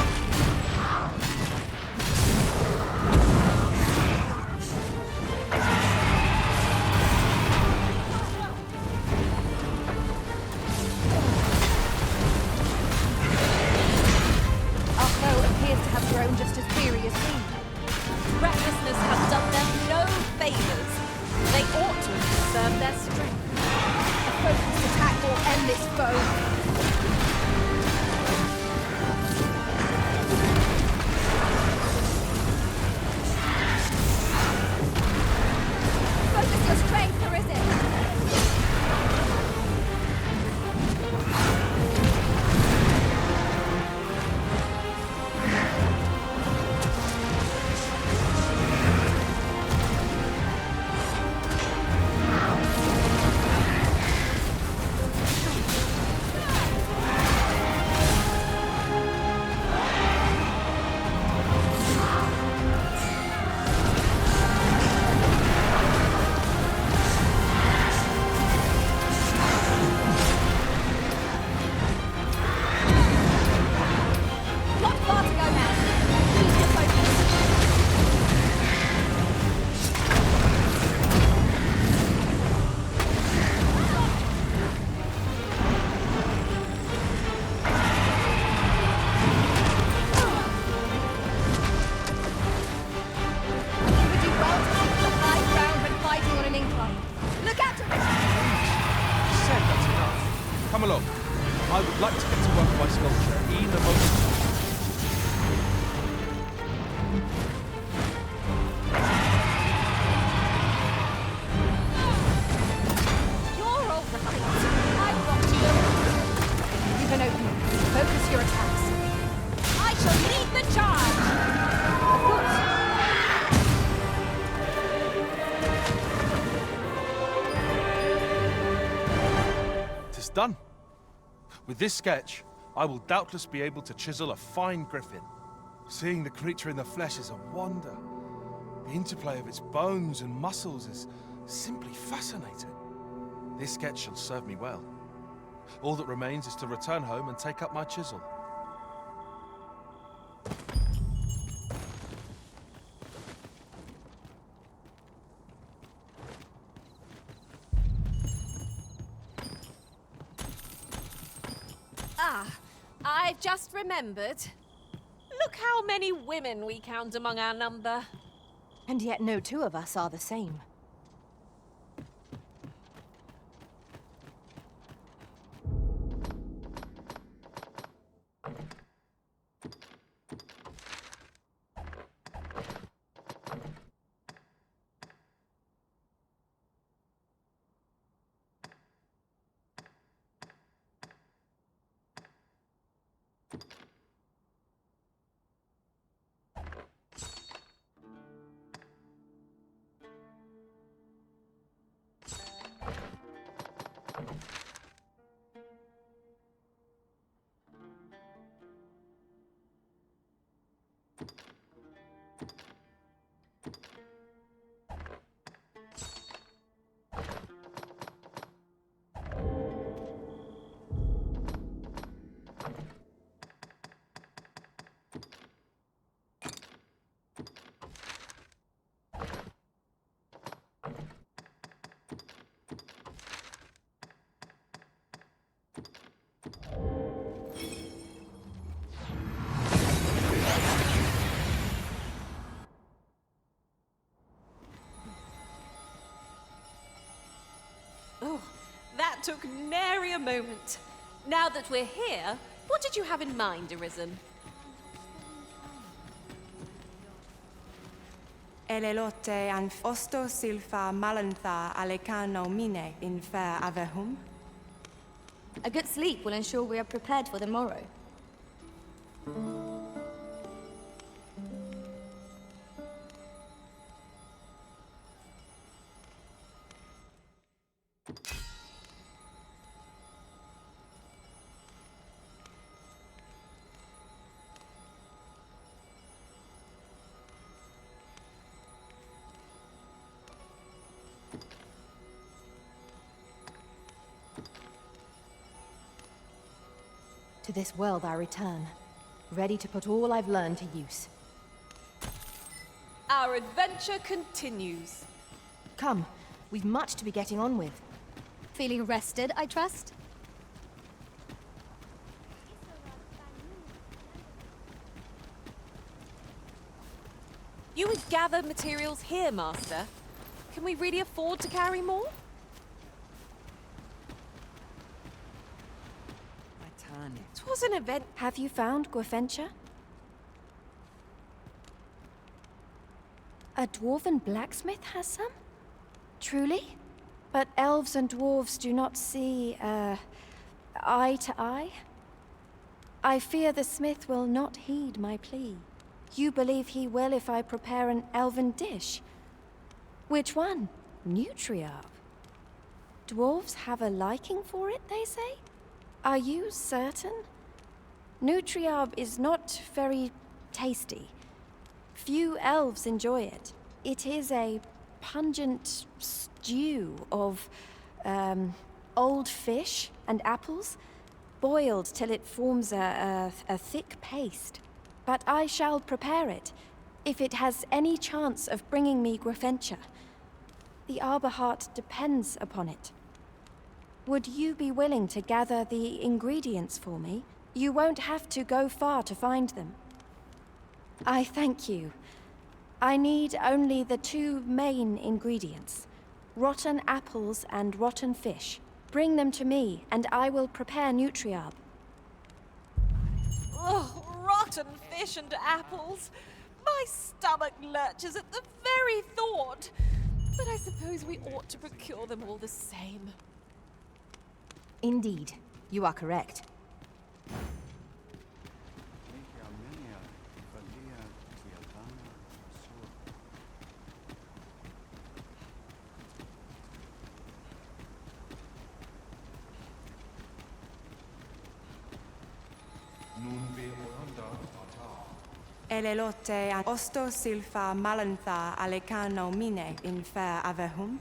Our foe appears to have grown just as weary as we. Recklessness has done them no favours. They ought to have preserved their strength. A focused attack will end this foe. Focus your strength, Arisen! Not far to go now. Keep your focus. You would do well to keep the high ground when fighting on an incline. Look out to Said that's enough. Come along. I would like to get to work my sculpture in a moment. You're all right. I've got you. You can open it. Focus your attacks. I shall lead the charge. Tis done. With this sketch, I will doubtless be able to chisel a fine griffin. Seeing the creature in the flesh is a wonder. The interplay of its bones and muscles is simply fascinating. This sketch shall serve me well. All that remains is to return home and take up my chisel. Ah, I've just remembered. Look how many women we count among our number. And yet no two of us are the same. Oh, that took nary a moment. Now that we're here, what did you have in mind, Arisen? Elelote an osto silfa malantha alecano mine in fair avehum. A good sleep will ensure we are prepared for the morrow. To this world I return, ready to put all I've learned to use. Our adventure continues. Come, we've much to be getting on with. Feeling rested, I trust? You would gather materials here, Master. Can we really afford to carry more? It was an event. Have you found Gwefencha? A dwarven blacksmith has some? Truly? But elves and dwarves do not see, eye to eye? I fear the smith will not heed my plea. You believe he will if I prepare an elven dish? Which one? Nutriarb? Dwarves have a liking for it, they say? Are you certain? Nutriarb is not very tasty. Few elves enjoy it. It is a pungent stew of, old fish and apples, boiled till it forms a thick paste. But I shall prepare it, if it has any chance of bringing me Gwefencha. The Arbor Heart depends upon it. Would you be willing to gather the ingredients for me? You won't have to go far to find them. I thank you. I need only the two main ingredients: rotten apples and rotten fish. Bring them to me, and I will prepare Nutriarb. Oh, rotten fish and apples. My stomach lurches at the very thought. But I suppose we ought to procure them all the same. Indeed, you are correct. Elelote an osto silfa malantha alecano mine in fair avehum.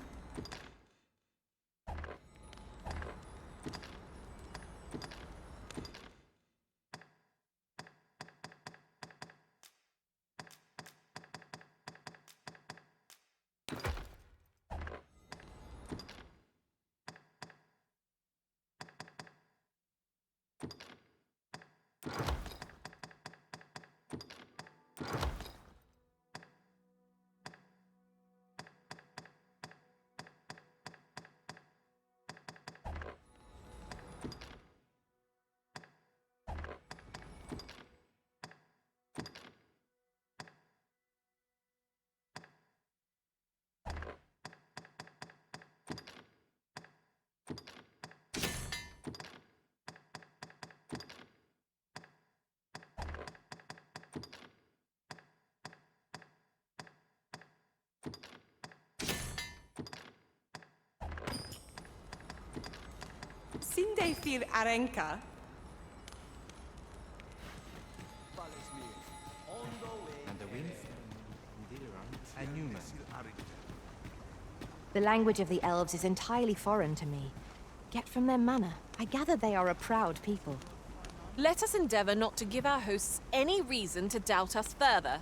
Sinde fir Arenka. The language of the elves is entirely foreign to me. Yet from their manner, I gather they are a proud people. Let us endeavor not to give our hosts any reason to doubt us further.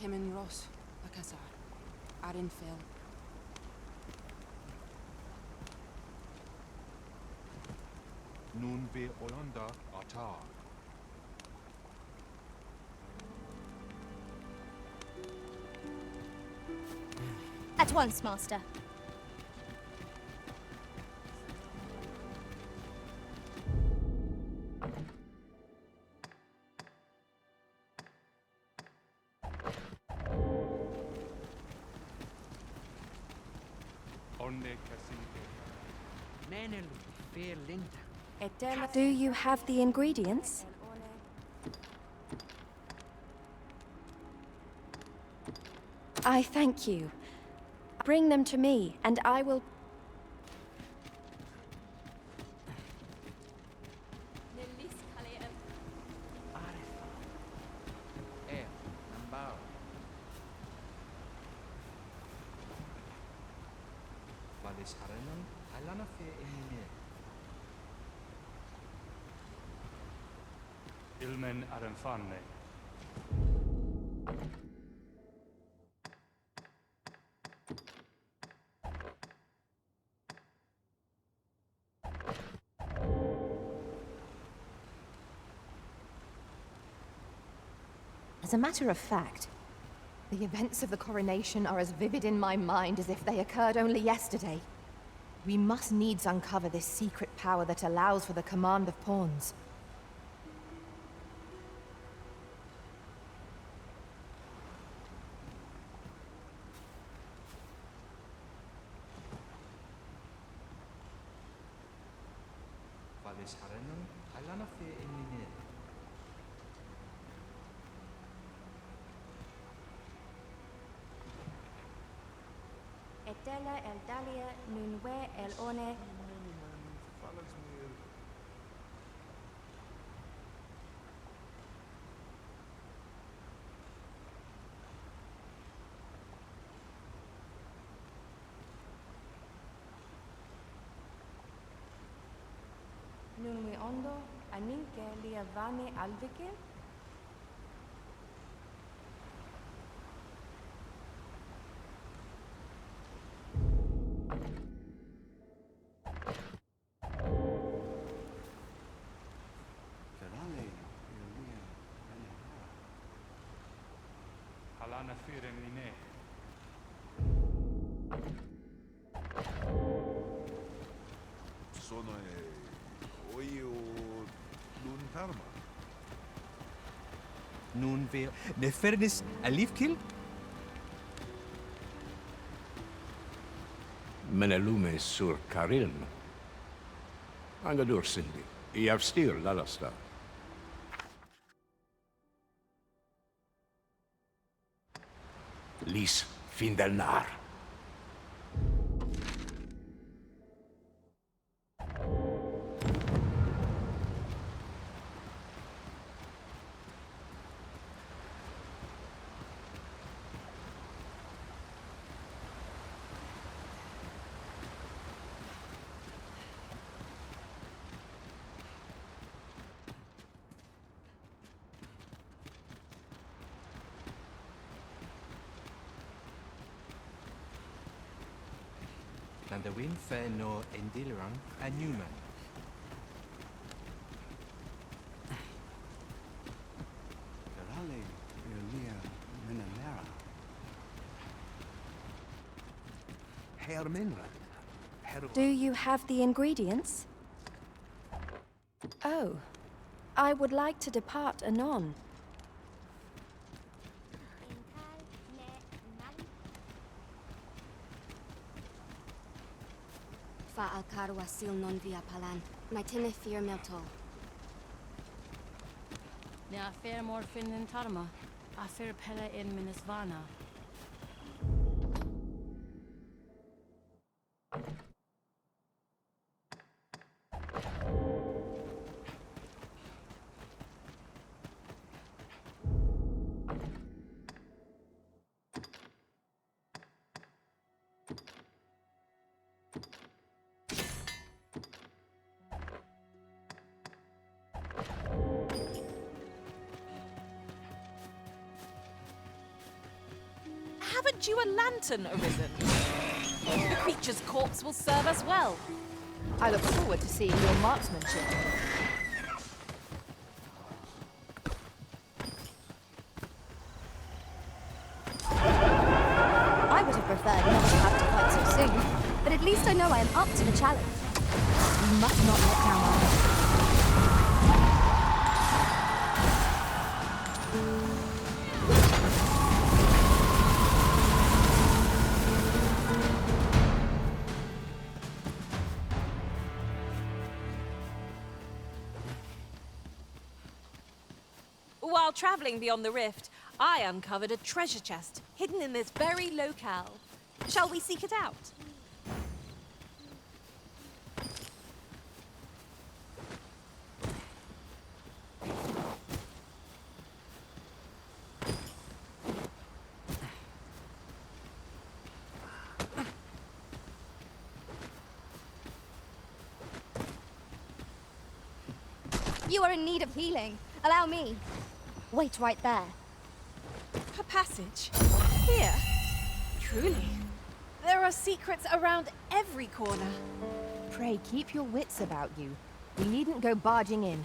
Kemen Ross, Akasar, Arinfel. Nun be Oyanda Atar. At once, Master. Do you have the ingredients? I thank you. Bring them to me, and I will... Ilmen Arenfanne. As a matter of fact, the events of the coronation are as vivid in my mind as if they occurred only yesterday. We must needs uncover this secret power that allows for the command of pawns. Etela el Dalia Nunwe el One. Nunwe Ondo, Aninke Liavane Aldike. Halana Firemine. Sono Oio Luntarma. Nun wir Nefernis Alifkil? Menelume sur Karilm. Angadur Sindi. Iavstir Lalasta. Lis Findelnar. And the wind fair no Endileran a Newman. Do you have the ingredients? Oh. I would like to depart anon. Fa al wasil non via palan. My tinefir miltol. Ne a fair morfin in tarma. A fair pella in Minisvana. Haven't you a lantern arisen? The creature's corpse will serve us well. I look forward to seeing your marksmanship. I would have preferred not to have to fight so soon, but at least I know I am up to the challenge. We must not let down our heads. While traveling beyond the rift, I uncovered a treasure chest hidden in this very locale. Shall we seek it out? You are in need of healing. Allow me. Wait right there. A passage? Here? Truly. There are secrets around every corner. Pray, keep your wits about you. We needn't go barging in.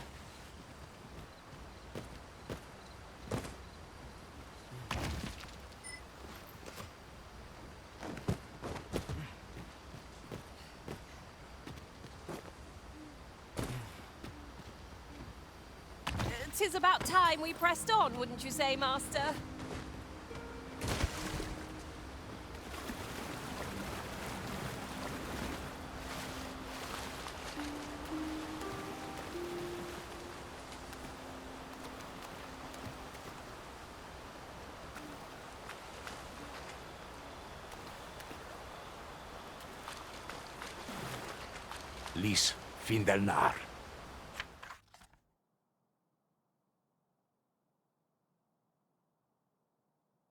Tis about time we pressed on, wouldn't you say, Master? Lis, fin del nar.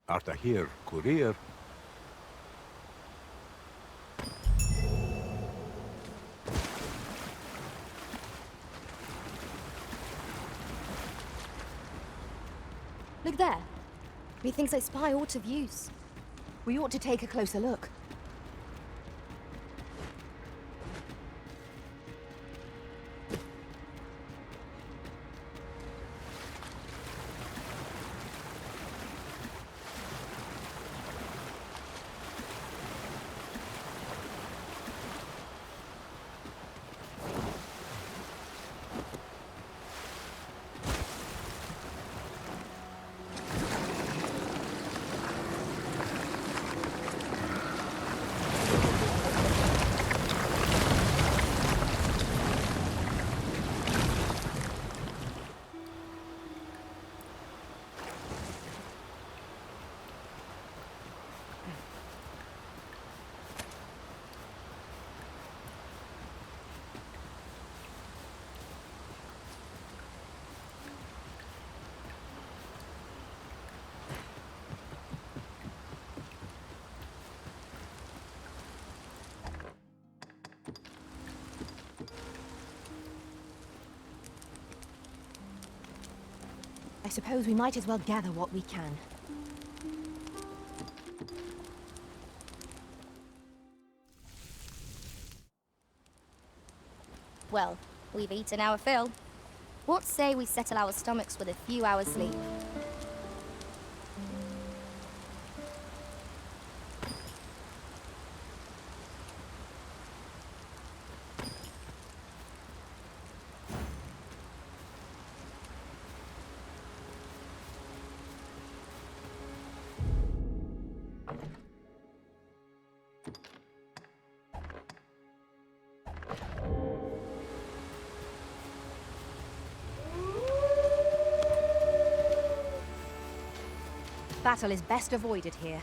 Arta here, courier. Look there. Methinks I spy aught of use. We ought to take a closer look. I suppose we might as well gather what we can. Well, we've eaten our fill. What say we settle our stomachs with a few hours' sleep? battle is best avoided here.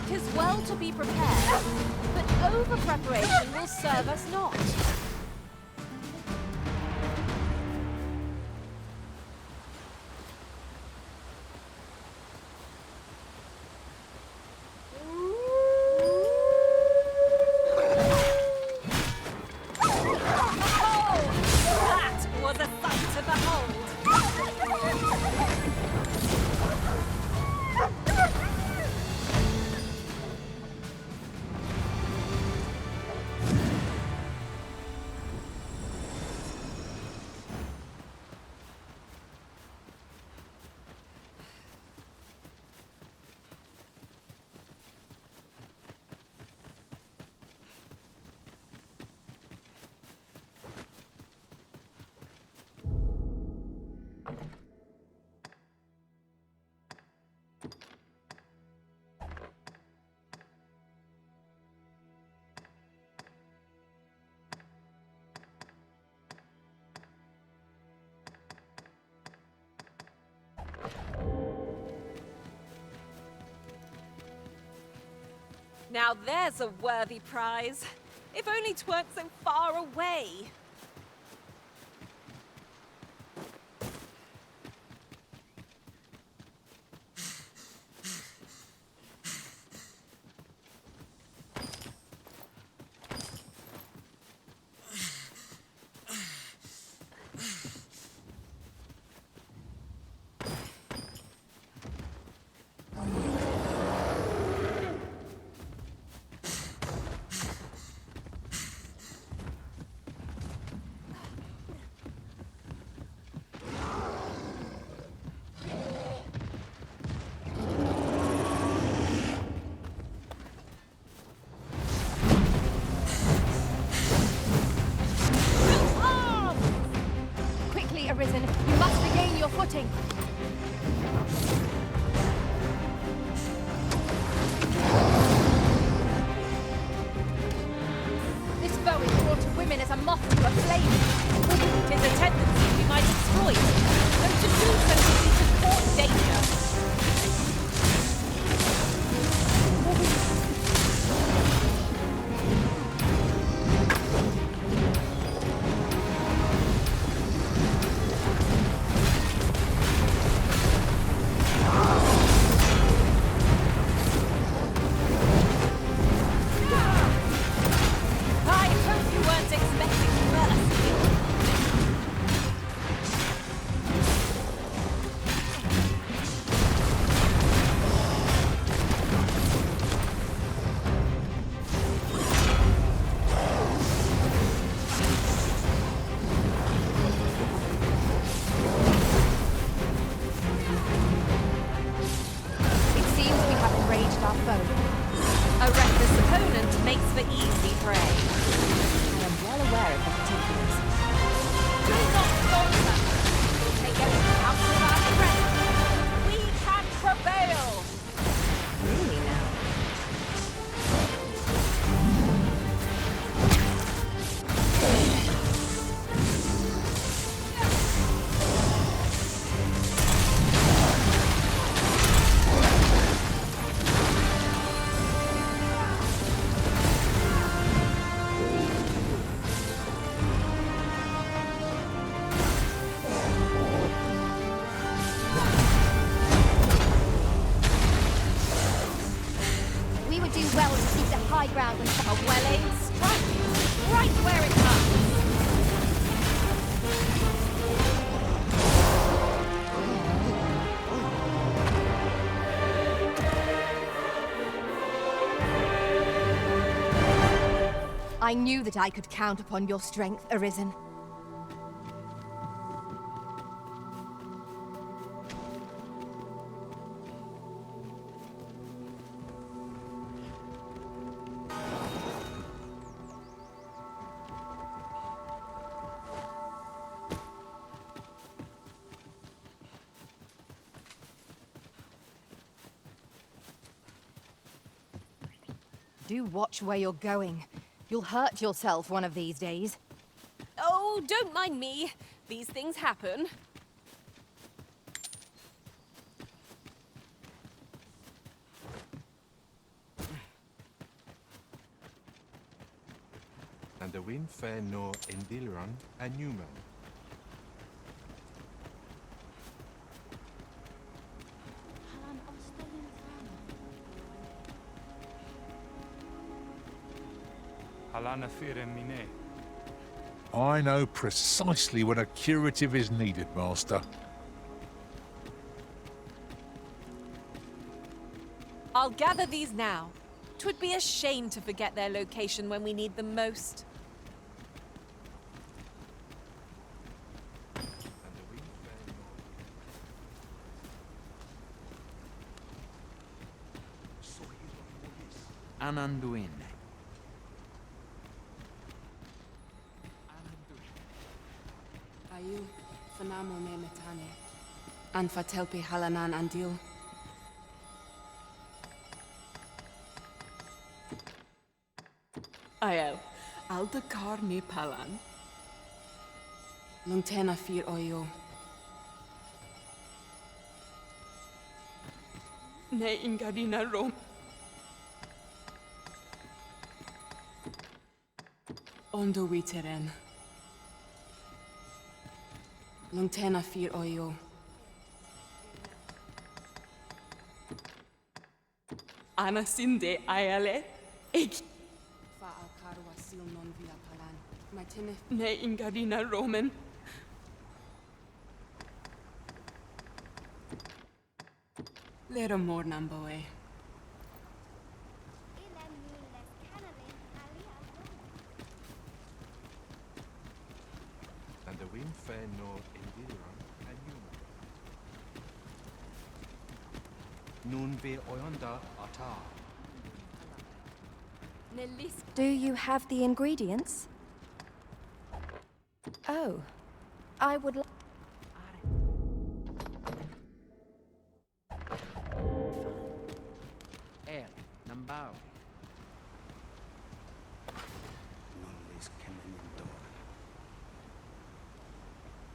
Tis well to be prepared, but over-preparation will serve us not. That was a sight to behold! Now there's a worthy prize. If only 'tweren't so far away. Arisen, you must regain your footing. This bow is brought to women as a moth to a flame. Tis a tendency we might exploit, though to do so would be to court danger. A reckless opponent makes for easy prey. I am well aware of the particulars. Do not falter. We'll take everything out of our strength. We can prevail. Really now? Well to keep the high ground and a well-aimed strike, right where it comes. I knew that I could count upon your strength, Arisen. Do watch where you're going. You'll hurt yourself one of these days. Oh, don't mind me. These things happen. And the wind fair no Endiliran and Newman. Halana fire mine. I know precisely when a curative is needed, Master. I'll gather these now. 'Twould be a shame to forget their location when we need them most. Ananduin. Ayu, fanamo me metane. An fatelpi halanan andil. Ael, alda carne palan. Lungtena fir oyo. Ne ingadina rom. Ondo witeren. Lungtena fir oyo. Ana sinde aele. Ik Fa al karwa sil non via palan. My tinne. ne ingadina roman. Lera more namboe. And the wind fair no Endiliran and Newman. Nun ve oyanda ata. Do you have the ingredients? Oh, I would like... El, Nambao.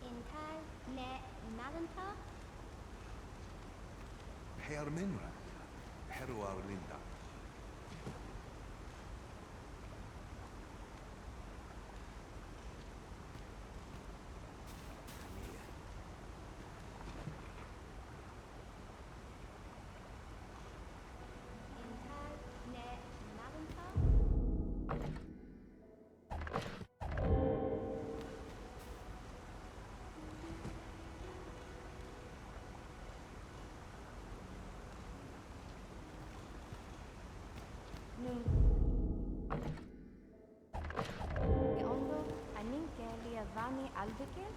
Intai ne malanta? Herminra. Heru Arlinda. Ondo anin kelia vani albikel?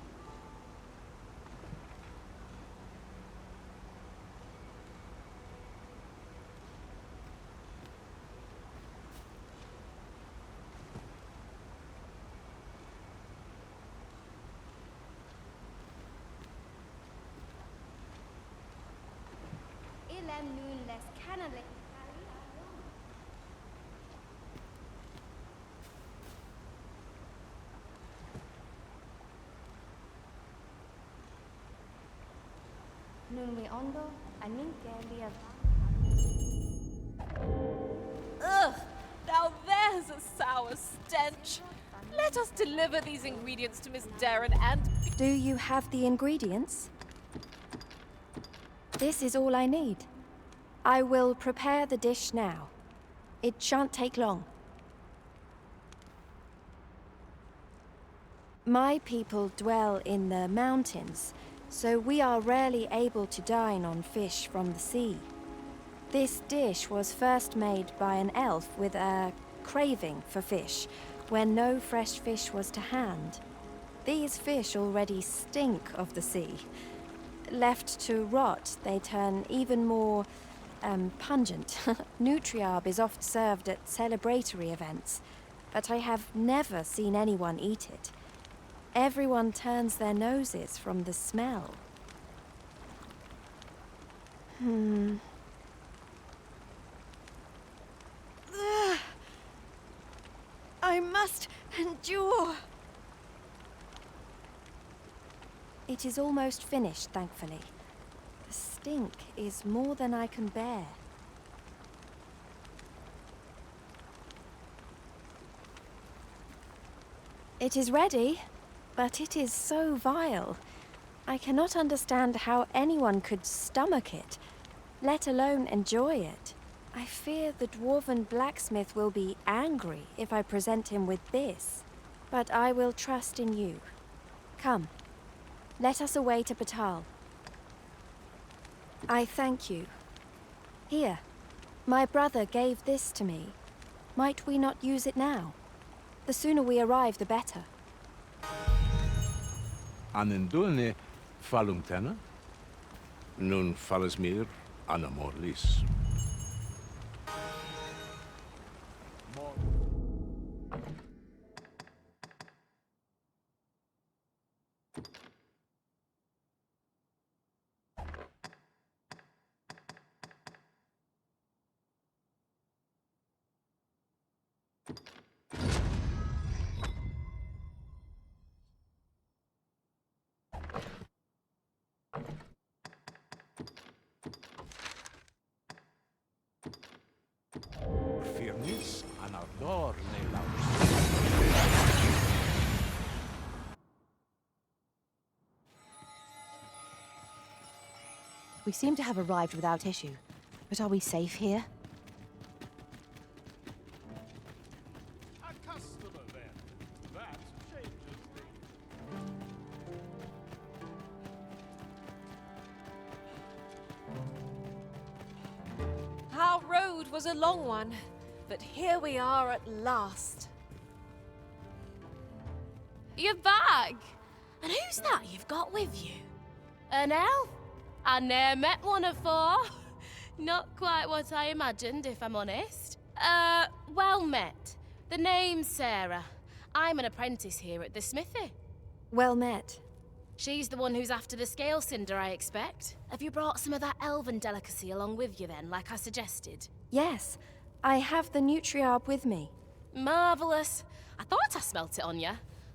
Ilem nun les canale. Nun we ondo anin kelia Ugh! Now there's a sour stench. Let us deliver these ingredients to Miss Darren and... Do you have the ingredients? This is all I need. I will prepare the dish now. It shan't take long. My people dwell in the mountains, so we are rarely able to dine on fish from the sea. This dish was first made by an elf with a craving for fish, when no fresh fish was to hand. These fish already stink of the sea. Left to rot, they turn even more pungent. Nutriarb is oft served at celebratory events, but I have never seen anyone eat it. Everyone turns their noses from the smell. Ugh. I must endure. It is almost finished, thankfully. The stink is more than I can bear. It is ready, but it is so vile. I cannot understand how anyone could stomach it, let alone enjoy it. I fear the dwarven blacksmith will be angry if I present him with this. But I will trust in you. Come, let us away to Batal. I thank you. Here, my brother gave this to me. Might we not use it now? The sooner we arrive, the better. Anendune falumtena, nun falasmir anamorlis. Firnis anardor nelaus. We seem to have arrived without issue. But are we safe here? A customer, then. That changes things. Our road was a long one, but here we are at last. Your bag? And who's that you've got with you? An elf? I ne'er met one afore. Not quite what I imagined, if I'm honest. Well met. The name's Sarah. I'm an apprentice here at the smithy. Well met. She's the one who's after the scale cinder, I expect. Have you brought some of that elven delicacy along with you then, like I suggested? Yes, I have the Nutriarb with me. Marvellous. I thought I smelt it on you.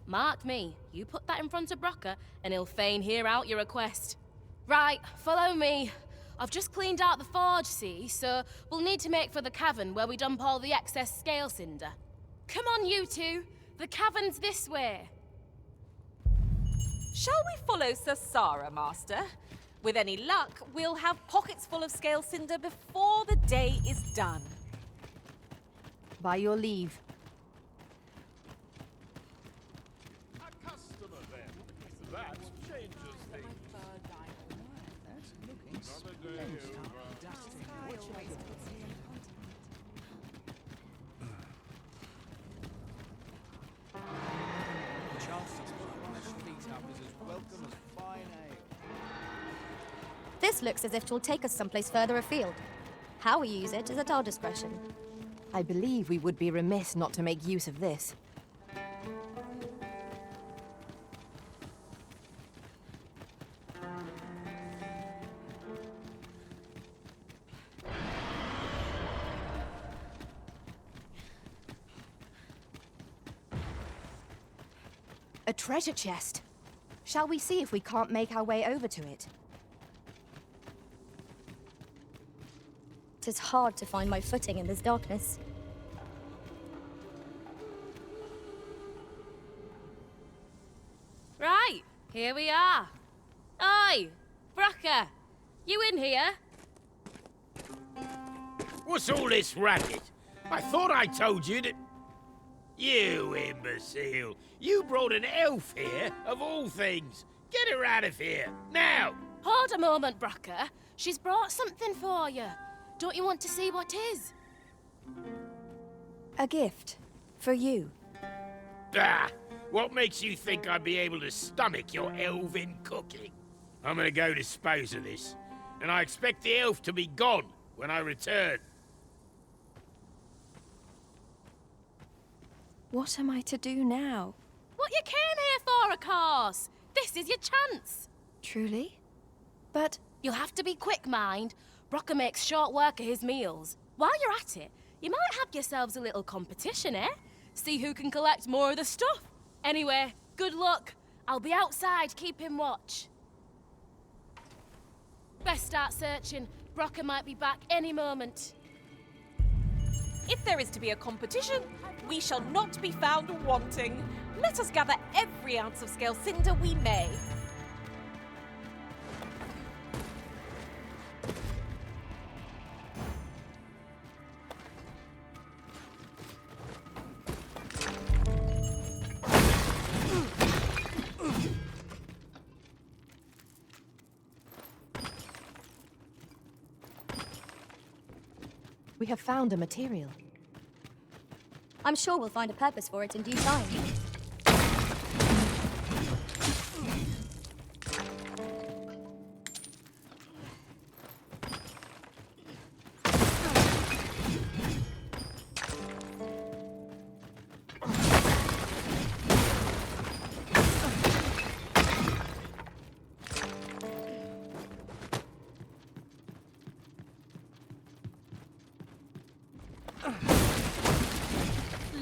Mark me, you put that in front of Brocker, and he'll fain hear out your request. Right, follow me. I've just cleaned out the forge, see, so we'll need to make for the cavern where we dump all the excess scale cinder. Come on, you two. The cavern's this way. Shall we follow Sir Sarah, Master? With any luck, we'll have pockets full of scale cinder before the day is done. By your leave. A customer, then. That changes things. That's looking Another day over. The chance to put my feet up is as welcome as fine ale. This looks as if it will take us someplace further afield. How we use it is at our discretion. I believe we would be remiss not to make use of this. A treasure chest. Shall we see if we can't make our way over to it? It is hard to find my footing in this darkness. Right, here we are. Oi, Brocker, you in here? What's all this racket? I thought I told you that... You imbecile! You brought an elf here, of all things! Get her out of here, now! Hold a moment, Brocker. She's brought something for you. Don't you want to see what is? A gift. For you. Ah! What makes you think I'd be able to stomach your elven cooking? I'm gonna go dispose of this, and I expect the elf to be gone when I return. What am I to do now? What you came here for, of course. This is your chance. Truly? But... You'll have to be quick, mind. Brocker makes short work of his meals. While you're at it, you might have yourselves a little competition, eh? See who can collect more of the stuff. Anyway, good luck. I'll be outside keeping watch. Best start searching. Brocker might be back any moment. If there is to be a competition, we shall not be found wanting. Let us gather every ounce of scale cinder we may. We have found a material. I'm sure we'll find a purpose for it in due time.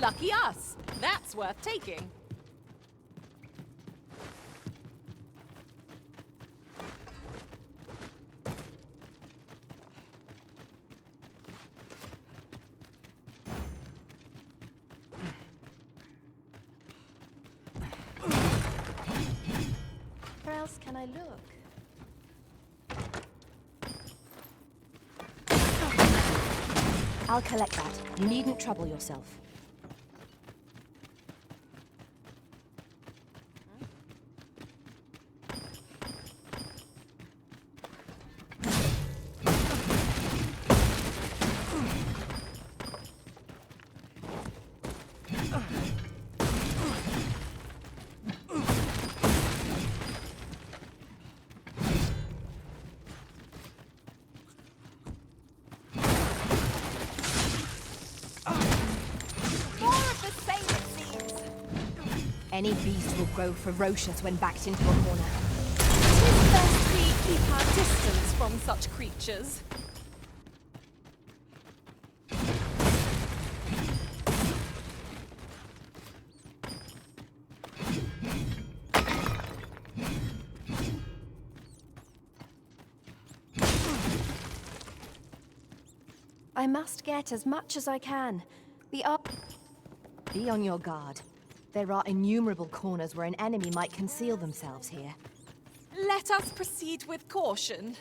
Lucky us. That's worth taking. Where else can I look? I'll collect that. You needn't trouble yourself. Any beast will grow ferocious when backed into a corner. 'Tis best we keep our distance from such creatures. I must get as much as I can. The up. Be on your guard. There are innumerable corners where an enemy might conceal themselves here. Let us proceed with caution.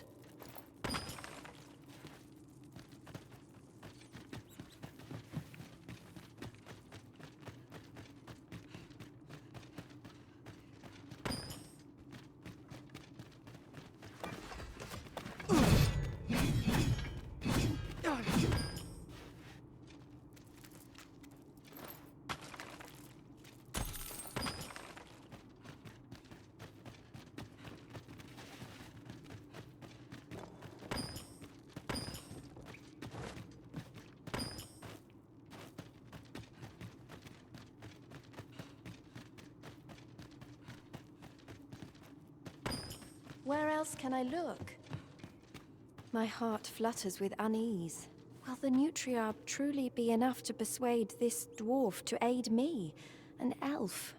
Where else can I look? My heart flutters with unease. Will the Nutriarb truly be enough to persuade this dwarf to aid me, an elf?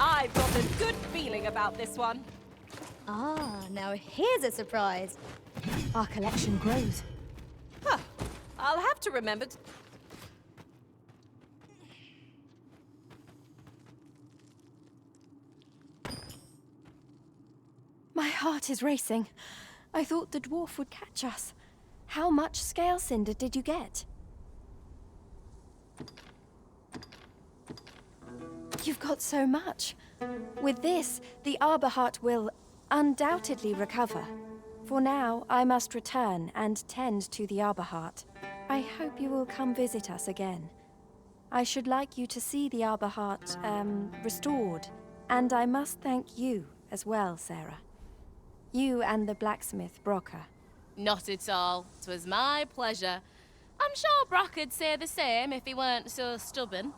I've got a good feeling about this one. Ah, now here's a surprise. Our collection grows. Huh. I'll have to remember to... My heart is racing. I thought the dwarf would catch us. How much scale cinder did you get? You've got so much. With this, the Arbor Heart will undoubtedly recover. For now, I must return and tend to the Arbor Heart. I hope you will come visit us again. I should like you to see the Arbor Heart, restored. And I must thank you as well, Sarah. You and the blacksmith, Brocker. Not at all. 'Twas my pleasure. I'm sure Brock'd say the same if he weren't so stubborn.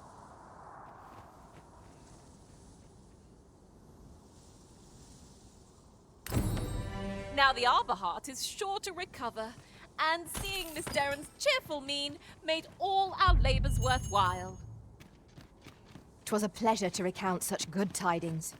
Now the Arbor Heart is sure to recover, and seeing Miss Darren's cheerful mien made all our labours worthwhile. 'Twas a pleasure to recount such good tidings.